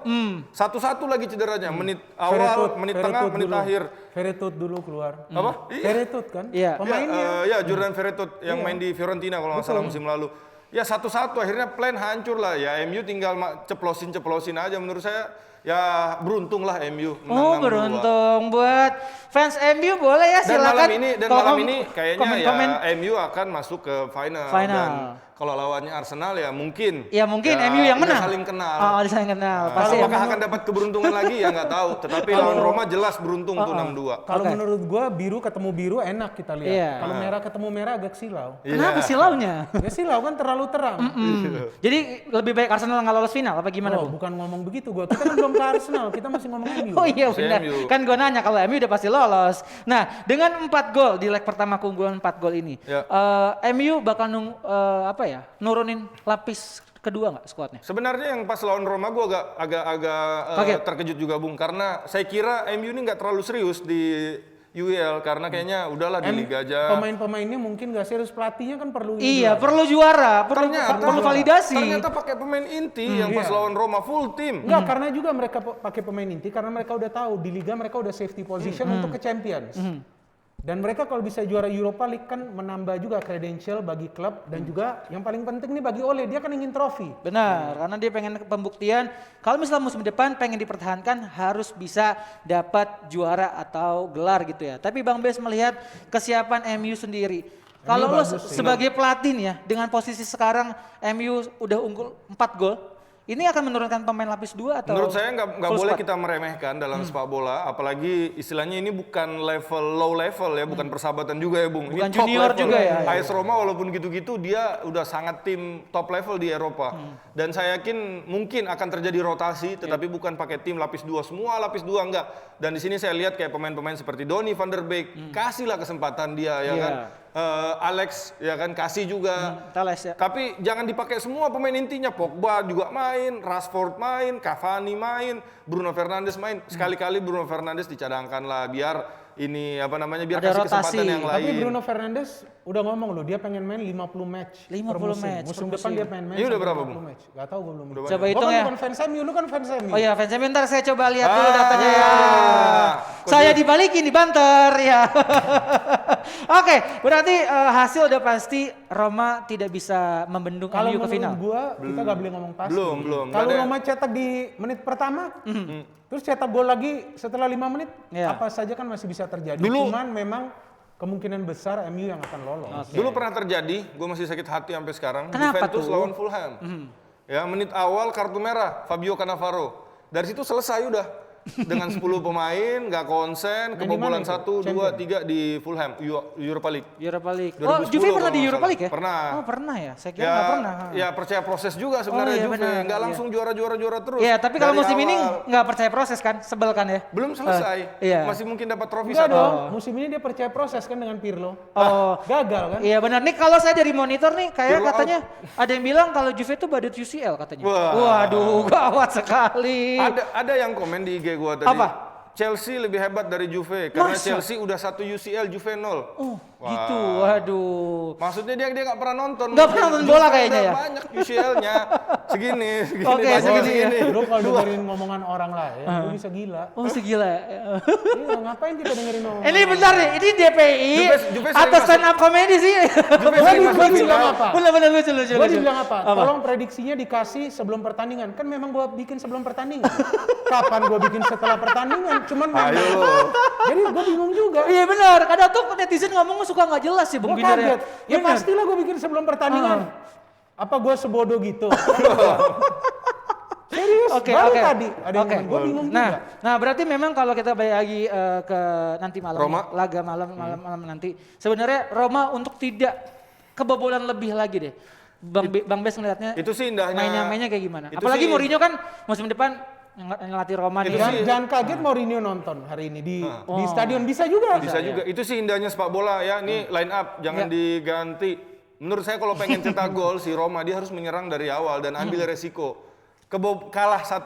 Satu-satu lagi cederanya. Menit awal, menit tengah, menit akhir. Veretout dulu keluar. Apa? Veretout kan? Iya. Pemainnya. Ya, Jordan Veretout yang main di Fiorentina kalau nggak salah musim lalu. Ya satu-satu akhirnya plan hancur lah. Ya MU tinggal ceplosin aja menurut saya. Ya beruntung lah MU menang Oh 6-2. beruntung buat fans MU boleh ya Dan silakan. malam ini kayaknya komen-komen. ya MU akan masuk ke final. Dan kalau lawannya Arsenal ya mungkin. Ya mungkin MU yang menang. Udah saling kenal. Oh, udah saling kenal. Nah, Pasti. apakah akan dapat keberuntungan lagi ya nggak tahu. Tetapi lawan Roma jelas beruntung tuh 6-2. Kalau Oke. menurut gua biru ketemu biru enak kita lihat. Iya. Kalau merah ketemu merah agak silau. Kenapa silaunya? Ya silau kan terlalu terang. Jadi lebih baik Arsenal nggak lolos final apa gimana, Oh, Bu? bukan ngomong begitu gua. Kita kan belum ke Arsenal, kita masih ngomong MU. Oh iya benar. MU. Kan gue nanya kalau MU udah pasti lolos. Nah, dengan 4 gol di leg pertama keunggulan 4 gol ini, Ya. MU bakal nurunin lapis kedua nggak skuadnya? Sebenarnya yang pas lawan Roma gue agak terkejut juga, Bung, karena saya kira MU ini nggak terlalu serius di UEL karena kayaknya udahlah di liga aja. Pemain-pemainnya mungkin gak serius, pelatihnya kan perlu Iya, juga. perlu juara, perlu validasi. Ternyata pakai pemain inti yang pas lawan Roma full tim. Enggak, karena juga mereka pakai pemain inti karena mereka udah tahu di liga mereka udah safety position untuk ke Champions. Dan mereka kalau bisa juara Europa League kan menambah juga credential bagi klub dan juga yang paling penting nih bagi Ole, dia kan ingin trofi. Benar, karena dia pengen pembuktian kalau misalnya musim depan pengen dipertahankan harus bisa dapat juara atau gelar gitu ya. Tapi Bang Bes melihat kesiapan MU sendiri. Kalau lo sebagai pelatih nih ya, dengan posisi sekarang MU udah unggul 4 gol, ini akan menurunkan pemain lapis 2 atau? Menurut saya nggak full boleh squad? kita meremehkan dalam sepak bola, apalagi istilahnya ini bukan low level ya, bukan persahabatan juga ya, Bung. Bukan Ini top junior level. juga ya. AS Roma walaupun gitu-gitu dia udah sangat tim top level di Eropa. Dan saya yakin mungkin akan terjadi rotasi, tetapi bukan pakai tim lapis 2 semua, lapis 2 enggak. Dan di sini saya lihat kayak pemain-pemain seperti Donny van der Beek, kasihlah kesempatan dia ya kan. Alex ya kan kasih juga. Tales ya. Tapi jangan dipakai semua pemain intinya. Pogba juga main, Rashford main, Cavani main, Bruno Fernandes main. Sekali-kali Bruno Fernandes dicadangkan lah biar ini apa namanya biar Ada kasih rotasi. kesempatan yang lain. Tapi Bruno Fernandes udah ngomong loh, dia pengen main 50 match 50 per musim. match Musim per depan musim. dia pengen main Ini udah sampai berapa, 50 Bung? match. Gak tahu gue belum. Coba Gua hitung kan ya. bukan fans MU, lu kan fans MU. Oh iya, fans MU, bentar saya coba lihat dulu datanya ya. Coach Saya Yus. dibalikin di banter ya. Oke, berarti hasil udah pasti Roma tidak bisa membendung Kalau MU ke final. menurut gua, kita gak boleh ngomong pasti. Belum. Kalau Nggak ada- Roma cetak di menit pertama, terus cetak gol lagi setelah 5 menit, Iya. apa saja kan masih bisa terjadi. Dulu- Cuman memang kemungkinan besar MU yang akan lolos. Dulu pernah terjadi, gue masih sakit hati sampai sekarang. Kenapa Juventus tuh? lawan Fulham. Ya menit awal kartu merah Fabio Cannavaro. Dari situ selesai udah. Dengan 10 pemain, nggak konsen, Main di kebobolan mana itu? 1, 2, 3 di Fulham, Europa League. Europa League. 2010 Oh, Juve pernah kalau di nggak Europa salah. League ya? Pernah. Oh, pernah ya? Saya kira nggak pernah. Ya percaya proses juga sebenarnya Oh, iya, Juve, benar, nggak iya. langsung juara terus. Iya, tapi kalau Dari musim ini awal. nggak percaya proses kan? Sebel kan ya? Belum selesai, iya. masih mungkin dapat trofi Enggak satu. dong, musim ini dia percaya proses kan dengan Pirlo. Oh. Gagal kan? Iya benar nih, kalau saya dari monitor nih kayak Pirlo katanya ada yang bilang kalau Juve itu badut UCL katanya. Wah. Waduh, gawat sekali. Ada yang komen di IG gua tadi. Apa? Chelsea lebih hebat dari Juve karena Masa? Chelsea udah 1 UCL, Juve 0. Oh, Wah. gitu. Waduh. Maksudnya dia nggak pernah nonton. Nggak pernah nonton bola Juve kayaknya udah ya? Banyak UCL-nya. Segini Oke, banyak segini ya. Lu kalau dengerin ngomongan orang lain, lu bisa gila. Oh, segila ya. Iya, ngapain kita dengerin omongan? Ini bentar nih, ini DPI Juve sering atau masuk- stand up comedy sih? Juve Gua sering di- masuk gua final. dibilang apa? Bener-bener lucu. Gua dibilang apa? Tolong prediksinya dikasih sebelum pertandingan. Kan memang gua bikin sebelum pertandingan. Kapan gua bikin setelah pertandingan? Cuman memang. Ayo. Jadi gua bingung juga. Iya benar, kadang tuh netizen ngomong suka nggak jelas sih Bung Gua Binder ya. kaget. Ya Bener. pastilah gua bikin sebelum pertandingan. Apa gua sebodoh gitu? Serius, Oke, baru oke. tadi ada yang Oke. ngomong. Gua bingung Nah, juga. nah berarti memang kalau kita balik lagi ke nanti malam, Roma. ya, laga malam nanti, sebenarnya Roma untuk tidak kebobolan lebih lagi deh. Bang Bes ngelihatnya Itu sih indahnya. mainnya kayak gimana? Itu Apalagi sih- Mourinho kan musim depan ngelatih Roma nih Itu kan. sih- Jangan kaget Mourinho nonton hari ini di stadion bisa juga. Bisa juga. Itu sih indahnya sepak bola ya. Ini line up jangan Ya. diganti. menurut saya kalau pengen cetak gol si Roma dia harus menyerang dari awal dan ambil resiko. Kalah 1-0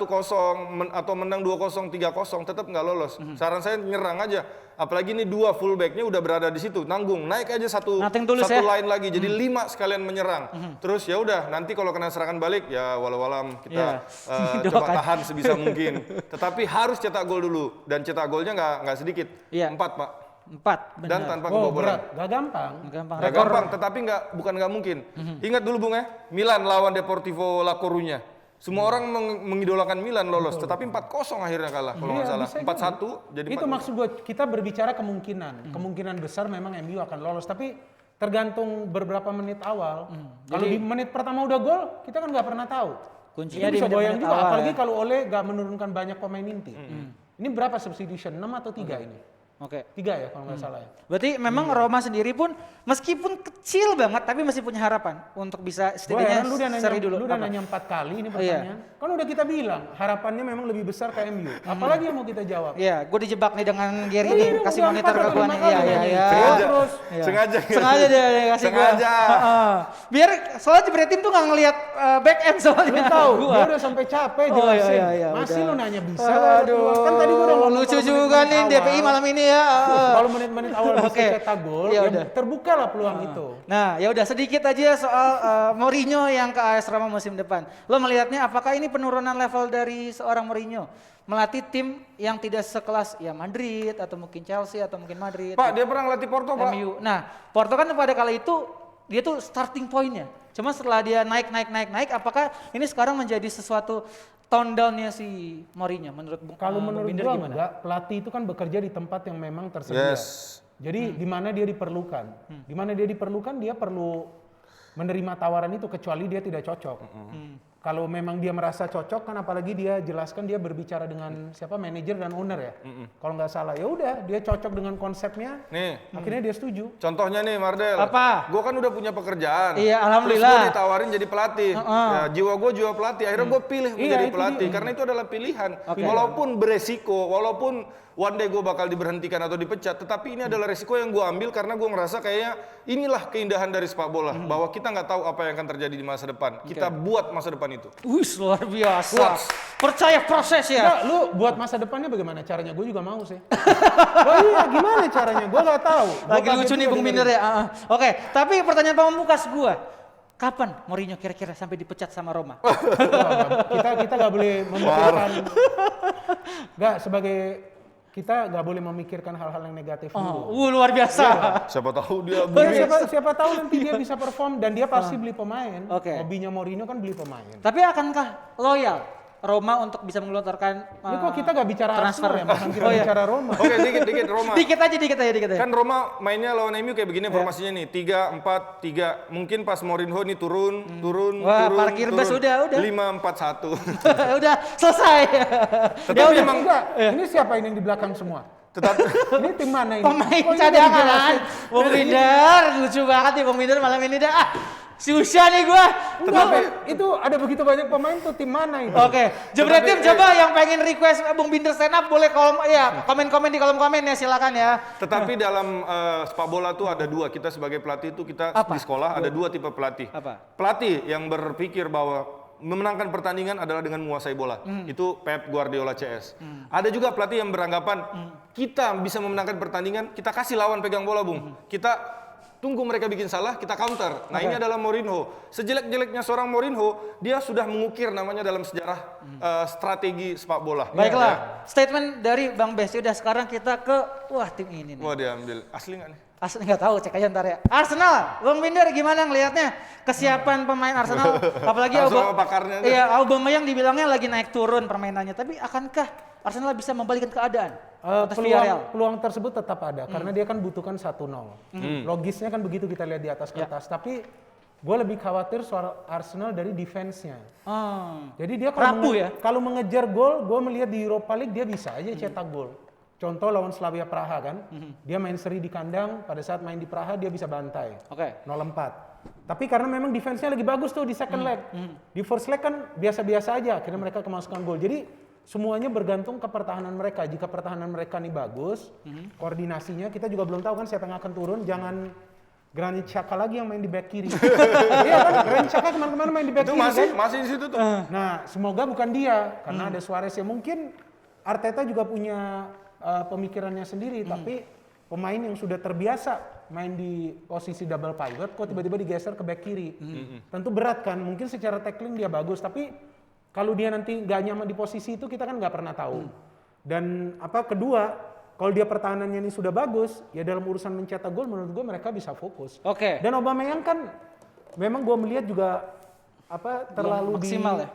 atau menang 2-0, 3-0 tetap nggak lolos. Saran saya nyerang aja. Apalagi ini 2 fullbacknya udah berada di situ, nanggung, naik aja satu line lagi, jadi 5 sekalian menyerang. Terus ya udah, nanti kalau kena serangan balik ya walau-walam kita coba tahan sebisa mungkin. Tetapi harus cetak gol dulu dan cetak golnya nggak sedikit, 4 Pak. 4, benar. Dan tanpa Oh kebobolan. berat, gak gampang. Nggak gampang, tetapi bukan nggak mungkin. Ingat dulu Bung ya, Milan lawan Deportivo La Coruña. Semua orang mengidolakan Milan lolos, tetapi 4-0 akhirnya kalah kalau nggak salah. 4-1 jadi 4-2. Itu maksud gue, kita berbicara kemungkinan. Kemungkinan besar memang MU akan lolos, tapi tergantung beberapa menit awal. Kalau di menit pertama udah gol, kita kan nggak pernah tahu. Kuncinya Itu di bisa goyang menit-menit juga, awal apalagi ya. kalau Ole nggak menurunkan banyak pemain inti. Ini berapa substitution? 6 atau 3 ini? Oke. 3 ya kalau nggak salah ya. Berarti memang Roma sendiri pun meskipun kecil banget tapi masih punya harapan untuk bisa setidaknya Lu udah seri dulu. Lu udah Apa? nanya 4 kali ini pertanyaan. Kan udah kita bilang, harapannya memang lebih besar ke MU. Apalagi yang mau kita jawab? Iya, gue dijebak nih dengan Gary Iya, nih, kasih udah monitor 4 ke atau gue 5 nih. kali Iya, iya, nih. iya. Terus. Iya. Sengaja. Sengaja dia kasih gue. Sengaja. Biar soalnya jebretin tuh nggak ngelihat back end soalnya. Lu tahu, Gua. dia udah sampai capek Oh, jelasin. iya, iya, Masih udah. lu nanya bisa nggak? Aduh, Kan tadi gua udah ngomong lucu kalau juga nih menit-menit DPI awal. malam ini ya. Kalau menit-menit awal bisa Oke. cetak gol, Ya ya udah. terbuka lah peluang itu. Nah, ya udah sedikit aja soal Mourinho yang ke AS Roma musim depan. Lo melihatnya apakah ini penurunan level dari seorang Mourinho melatih tim yang tidak sekelas ya Madrid atau mungkin Chelsea atau mungkin Madrid. Pak, dia pernah ngelatih Porto, Pak. MU. Nah, Porto kan pada kala itu dia tuh starting pointnya. Cuma setelah dia naik, apakah ini sekarang menjadi sesuatu tone down-nya si Mourinho menurut Kalau Bung menurut Binder gua gimana? enggak, pelatih itu kan bekerja di tempat yang memang tersedia. Yes. Jadi di mana dia diperlukan. Di mana dia diperlukan dia perlu menerima tawaran itu kecuali dia tidak cocok. Kalau memang dia merasa cocok kan apalagi dia jelaskan dia berbicara dengan siapa manajer dan owner ya. Kalau nggak salah ya udah dia cocok dengan konsepnya. Nih, Akhirnya dia setuju. contohnya nih Mardel. Apa? Gue kan udah punya pekerjaan. Iya, alhamdulillah. Terus gue ditawarin jadi pelatih. Ya, jiwa gue jiwa pelatih. Akhirnya gue pilih Iya, menjadi itu pelatih. dia. Karena itu adalah pilihan. Oke. Walaupun beresiko, walaupun one day gue bakal diberhentikan atau dipecat. Tetapi ini adalah resiko yang gue ambil karena gue ngerasa kayaknya inilah keindahan dari sepak bola. Bahwa kita nggak tahu apa yang akan terjadi di masa depan. Kita buat masa depan itu. Wih, luar biasa. Percaya proses ya. Ya, lu buat masa depannya bagaimana caranya? Gue juga mau sih. Oh iya, gimana caranya? Gue nggak tahu. Gua Lagi kaget lucu nih juga Bung dengerin. Binder ya. Oke, tapi pertanyaan pamungkas gua. Kapan Mourinho kira-kira sampai dipecat sama Roma? kita nggak boleh memikirkan kita nggak boleh memikirkan hal-hal yang negatif dulu. Luar biasa. Siapa tahu dia Siapa tahu nanti dia bisa perform dan dia pasti beli pemain. Oke. Hobinya Mourinho kan beli pemain. Tapi akankah loyal Roma untuk bisa menggelontorkan Ini kok kita nggak bicara transfer Arsenal ya, malahan kita Oh, iya. bicara Roma. Oke, dikit Roma. Dikit aja. Kan Roma mainnya lawan MU kayak begini formasinya nih, 3-4-3. Mungkin pas Mourinho nih turun. Wah, parkir bus udah. 5-4-1. Udah selesai. Tetapi Ya udah. emang Enggak, ini siapa ini yang di belakang semua? tetapi Ini tim mana ini? Pemain Kok ini cadangan. dijelasin? Bung Binder, lucu banget nih Bung Binder malam ini dah. Susah nih gua. Enggak, itu ada begitu banyak pemain tuh tim mana itu? Oke, Jebretin coba yang pengen request Bung Binder stand up boleh komen-komen di kolom komen ya silakan ya. Tetapi dalam sepak bola tuh ada dua. Kita sebagai pelatih itu kita Apa? di sekolah ada dua tipe pelatih. Apa? Pelatih yang berpikir bahwa memenangkan pertandingan adalah dengan menguasai bola. Itu Pep Guardiola CS. Ada juga pelatih yang beranggapan kita bisa memenangkan pertandingan, kita kasih lawan pegang bola, Bung. Kita tunggu mereka bikin salah, kita counter. Nah, ini adalah Mourinho. Sejelek-jeleknya seorang Mourinho, dia sudah mengukir namanya dalam sejarah strategi sepak bola. Baiklah, statement dari Bang Bes. Udah sekarang kita ke tim ini nih. Wah, diambil. Asli nggak nih? Asli nggak tahu, cek aja ntar ya. Arsenal, Bang Binder gimana ngelihatnya kesiapan pemain Arsenal? Apalagi Langsung sama pakarnya aja. Iya, Aubameyang dibilangnya lagi naik turun permainannya. Tapi akankah Arsenal bisa membalikkan keadaan atas Villarreal? Peluang tersebut tetap ada karena dia kan butuhkan 1-0. Logisnya kan begitu kita lihat di atas kertas. Tapi gue lebih khawatir soal Arsenal dari defense-nya. Jadi dia Rapuh ya? kalau mengejar gol, gue melihat di Europa League dia bisa aja cetak gol. Contoh lawan Slavia Praha kan, dia main seri di kandang, pada saat main di Praha dia bisa bantai. Oke. 0-4. Tapi karena memang defense-nya lagi bagus tuh di second leg. Di first leg kan biasa-biasa aja, akhirnya mereka kemasukan gol. Jadi semuanya bergantung ke pertahanan mereka. Jika pertahanan mereka nih bagus, koordinasinya kita juga belum tahu kan siapa yang akan turun. Jangan Granit Xhaka lagi yang main di back kiri. Iya kan, Granit Xhaka kemana-mana main di back Itu kiri masih kan? masih di situ tuh. Nah, semoga bukan dia karena ada Suarez ya. Mungkin Arteta juga punya pemikirannya sendiri, tapi pemain yang sudah terbiasa main di posisi double pivot kok tiba-tiba digeser ke back kiri. Tentu berat kan, mungkin secara tackling dia bagus, tapi kalau dia nanti nggak nyaman di posisi itu kita kan nggak pernah tahu. Dan kedua, kalau dia pertahanannya ini sudah bagus, ya dalam urusan mencetak gol menurut gue mereka bisa fokus. Oke. Dan Aubameyang kan memang gue melihat juga terlalu maksimal ya.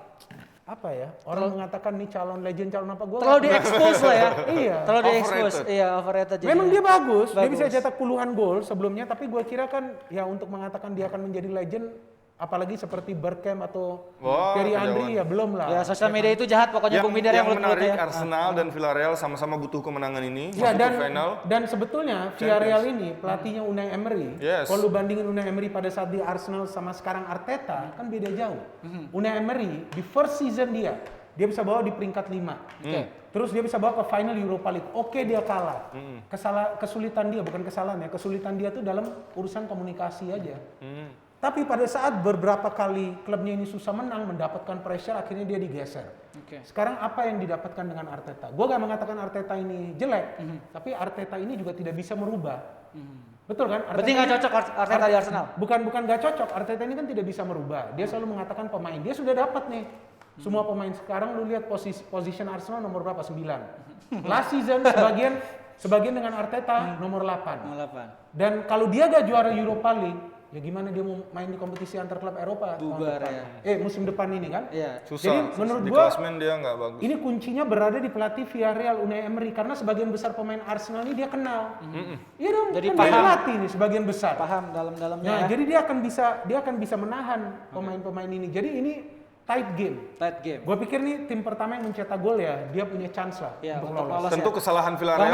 Apa ya? Orang mengatakan nih calon legend, calon apa gue? Terlalu di-expose lah ya. Iya. Terlalu di-expose. Iya, overrated jadinya. Memang dia bagus, dia bisa cetak puluhan gol sebelumnya, tapi gue kira kan ya untuk mengatakan dia akan menjadi legend, apalagi seperti Bergkamp atau Thierry Henry ya belum lah. Ya, sosial media itu jahat pokoknya Bung Bindar yang menarik ya. Arsenal dan Villarreal sama-sama butuh kemenangan ini Ya, masuk ke final. dan sebetulnya Villarreal ini pelatihnya Unai Emery. Yes. Kalau lu bandingin Unai Emery pada saat di Arsenal sama sekarang Arteta kan beda jauh. Unai Emery di first season dia bisa bawa di peringkat 5. Terus dia bisa bawa ke final Europa League. Oke, dia kalah. Kesulitan dia bukan kesalahan ya. Kesulitan dia tuh dalam urusan komunikasi aja. Tapi pada saat beberapa kali klubnya ini susah menang, mendapatkan pressure, akhirnya dia digeser. Sekarang apa yang didapatkan dengan Arteta? Gue gak mengatakan Arteta ini jelek, tapi Arteta ini juga tidak bisa merubah. Betul kan? Berarti nggak cocok Arteta di Arsenal? Bukan gak cocok, Arteta ini kan tidak bisa merubah. Dia selalu mengatakan pemain, dia sudah dapat nih. Semua pemain sekarang lu lihat position Arsenal nomor berapa? 9. Last season sebagian dengan Arteta nomor 8. Dan kalau dia gak juara Europa League, ya gimana dia mau main di kompetisi antar klub Eropa? Bubar ya. Musim depan ini kan? Iya. Susah. Jadi menurut di gua klasmen dia nggak bagus. ini kuncinya berada di pelatih Villarreal Unai Emery karena sebagian besar pemain Arsenal ini dia kenal. Iya dong. Jadi kan paham. dia pelatih nih sebagian besar. Paham dalam-dalamnya. Nah, Ya. jadi dia akan bisa menahan pemain-pemain ini. Jadi ini tight game. Tight game. Gue pikir nih tim pertama yang mencetak gol ya dia punya chance lah Ya, untuk untuk lolos. lolos. Tentu ya. kesalahan Bang Villarreal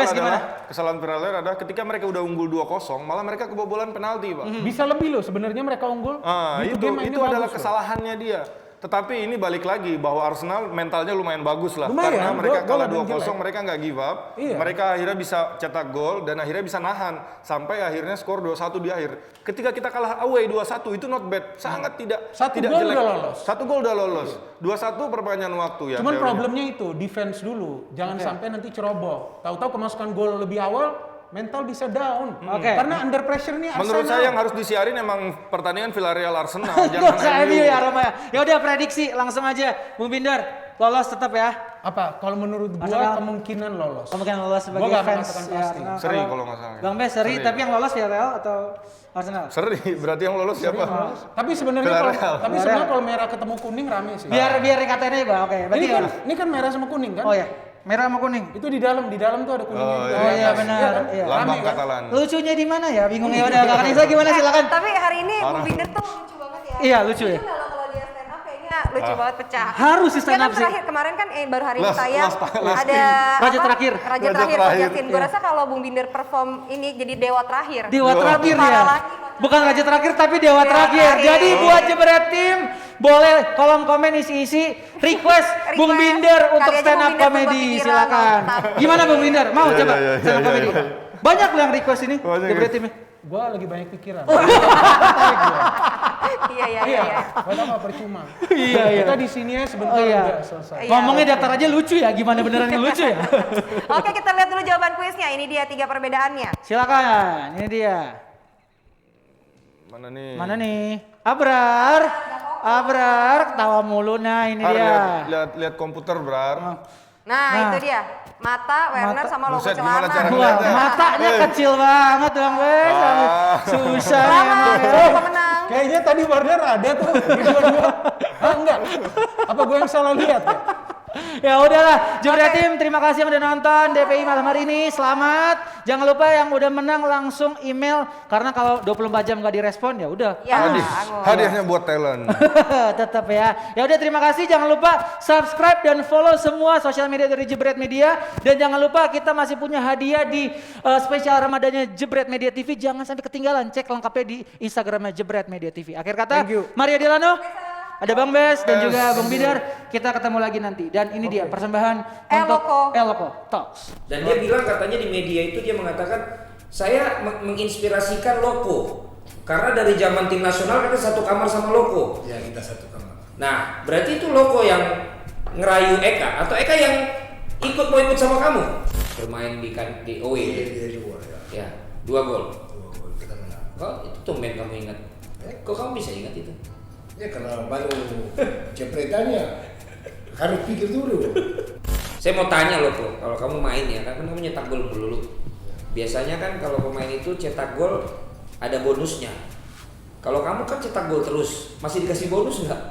Bes, adalah ketika mereka udah unggul 2-0, malah mereka kebobolan penalti, Pak. Bisa lebih loh sebenarnya mereka unggul. Gitu game mainnya itu adalah bagus loh. kesalahannya dia. Tetapi ini balik lagi bahwa Arsenal mentalnya lumayan bagus lah. Lumayan, Karena mereka gua kalah nggak bilang 2-0, jelek. mereka nggak give up. Iya. Mereka akhirnya bisa cetak gol dan akhirnya bisa nahan. Sampai akhirnya skor 2-1 di akhir. Ketika kita kalah away 2-1 itu not bad. Sangat tidak Satu tidak gol jelek. udah lolos. Satu gol udah lolos. 2-1 perpanjangan waktu ya. Cuman teorinya. problemnya itu defense dulu. Jangan sampai nanti ceroboh. Tahu-tahu kemasukan gol lebih awal mental bisa down. Oke. Karena under pressure nih Arsenal. Menurut saya yang harus disiarin emang pertandingan Villarreal Arsenal. Gak Jangan usah MU. MU ya Roma ya. Ya udah prediksi langsung aja. Bung Bindar lolos tetap ya. Apa? Kalau menurut gua Arsenal. kemungkinan lolos. Kemungkinan lolos sebagai Gua nggak fans mengatakan ya, pasti. Arsenal. Seri kalau nggak salah. Bang Bes seri, tapi yang lolos Villarreal atau Arsenal? Seri, berarti yang lolos siapa? Tapi sebenarnya kalau merah ketemu kuning rame sih. Biar dikatain aja Bang. Oke, berarti Ini kan merah sama kuning kan? Oh ya, merah sama kuning. Itu di dalam tuh ada kuningnya. Oh, juga. Oh iya benar. kan? Iya. Rame Lambang kan? Katalan. Lucunya di mana ya? Bingung ya udah. Kakak Nisa gimana silakan. Tapi hari ini Bung Binder tuh lucu banget ya. Iya, lucu ya. Kalau dia stand up kayaknya lucu banget pecah. Harus sih stand Ya up kan sih. terakhir kemarin kan baru hari ini Last- tayang last ada Raja apa? terakhir. Raja terakhir Coach Justin. Gue rasa kalau Bung Binder perform ini jadi dewa terakhir. Dewa terakhir Parah ya. lagi. Bukan raja terakhir tapi dewa terakhir. terakhir. Jadi buat Jebret Tim boleh kolom komen isi-isi request Bung Binder untuk Kali aja stand Bung up Binder comedy berpikiran, silakan. mantap. Gimana Bung Binder? Mau Iya, coba iya, stand up iya, comedy? iya. Banyak loh yang request ini Banyak Jebret ya. Tim. Gua lagi banyak pikiran. Iya. Buat apa percuma? Iya, iya. Kita di sini ya sebentar Oh, iya. udah selesai. Iya. Ngomongnya daftar aja lucu ya, gimana beneran yang lucu ya? Oke, kita lihat dulu jawaban kuisnya. Ini dia 3 perbedaannya. Silakan, ini dia. Mana nih? Mana nih? Abrar, ketawa mulu. Nah ini Har, dia. lihat komputer, Brar. Nah, Nah. itu dia. Mata, Werner sama logo Buset, gimana celana. cara Wah, ngeliatnya? matanya kecil banget Bang Bes. Susah nih emang. Selamat, ya. pemenang. Kayaknya tadi Warner ada tuh di dua-dua. Enggak. Apa gue yang salah lihat ya? Ya udahlah, Jebret Tim terima kasih yang udah nonton DPI malam hari ini. Selamat. Jangan lupa yang udah menang langsung email karena kalau 24 jam nggak direspon ya udah. Ya, Hadiah, Angus. hadiahnya buat talent. Tetap ya. Ya udah terima kasih. Jangan lupa subscribe dan follow semua sosial media dari Jebret Media dan jangan lupa kita masih punya hadiah di spesial Ramadannya Jebret Media TV. Jangan sampai ketinggalan. Cek lengkapnya di Instagramnya Jebret Media TV. Akhir kata, Thank you. Maria Delano, ada Bang Bes dan juga Bang Bidar. Kita ketemu lagi nanti. Dan ini dia persembahan untuk Eloko Talks. Dan dia bilang katanya di media itu dia mengatakan saya menginspirasikan Loko. Karena dari zaman tim nasional kita satu kamar sama Loko. Ya kita satu kamar. Nah, berarti itu Loko yang ngerayu Eka atau Eka yang mau ikut sama kamu bermain di OE? Dia dua ya. Ya, 2 gol. 2 gol kita menang. Kok itu tumben kamu ingat? Kok kamu bisa ingat itu? Ya karena baru jepretannya harus pikir dulu. Saya mau tanya Loko, kalau kamu main ya, kan kamu nyetak gol dulu. Biasanya kan kalau pemain itu cetak gol ada bonusnya. Kalau kamu kan cetak gol terus, masih dikasih bonus nggak?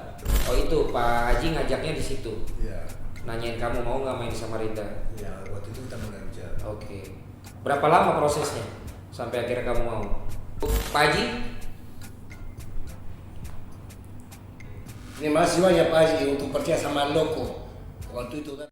Oh itu Pak Haji ngajaknya di situ. Ya. Nanyain kamu mau nggak main sama Rita? Ya waktu itu kita mulai bicara. Oke. Berapa lama prosesnya sampai akhirnya kamu mau? Pak Haji? Ini masih banyak Pak Haji untuk percaya sama Loko. Waktu itu kan.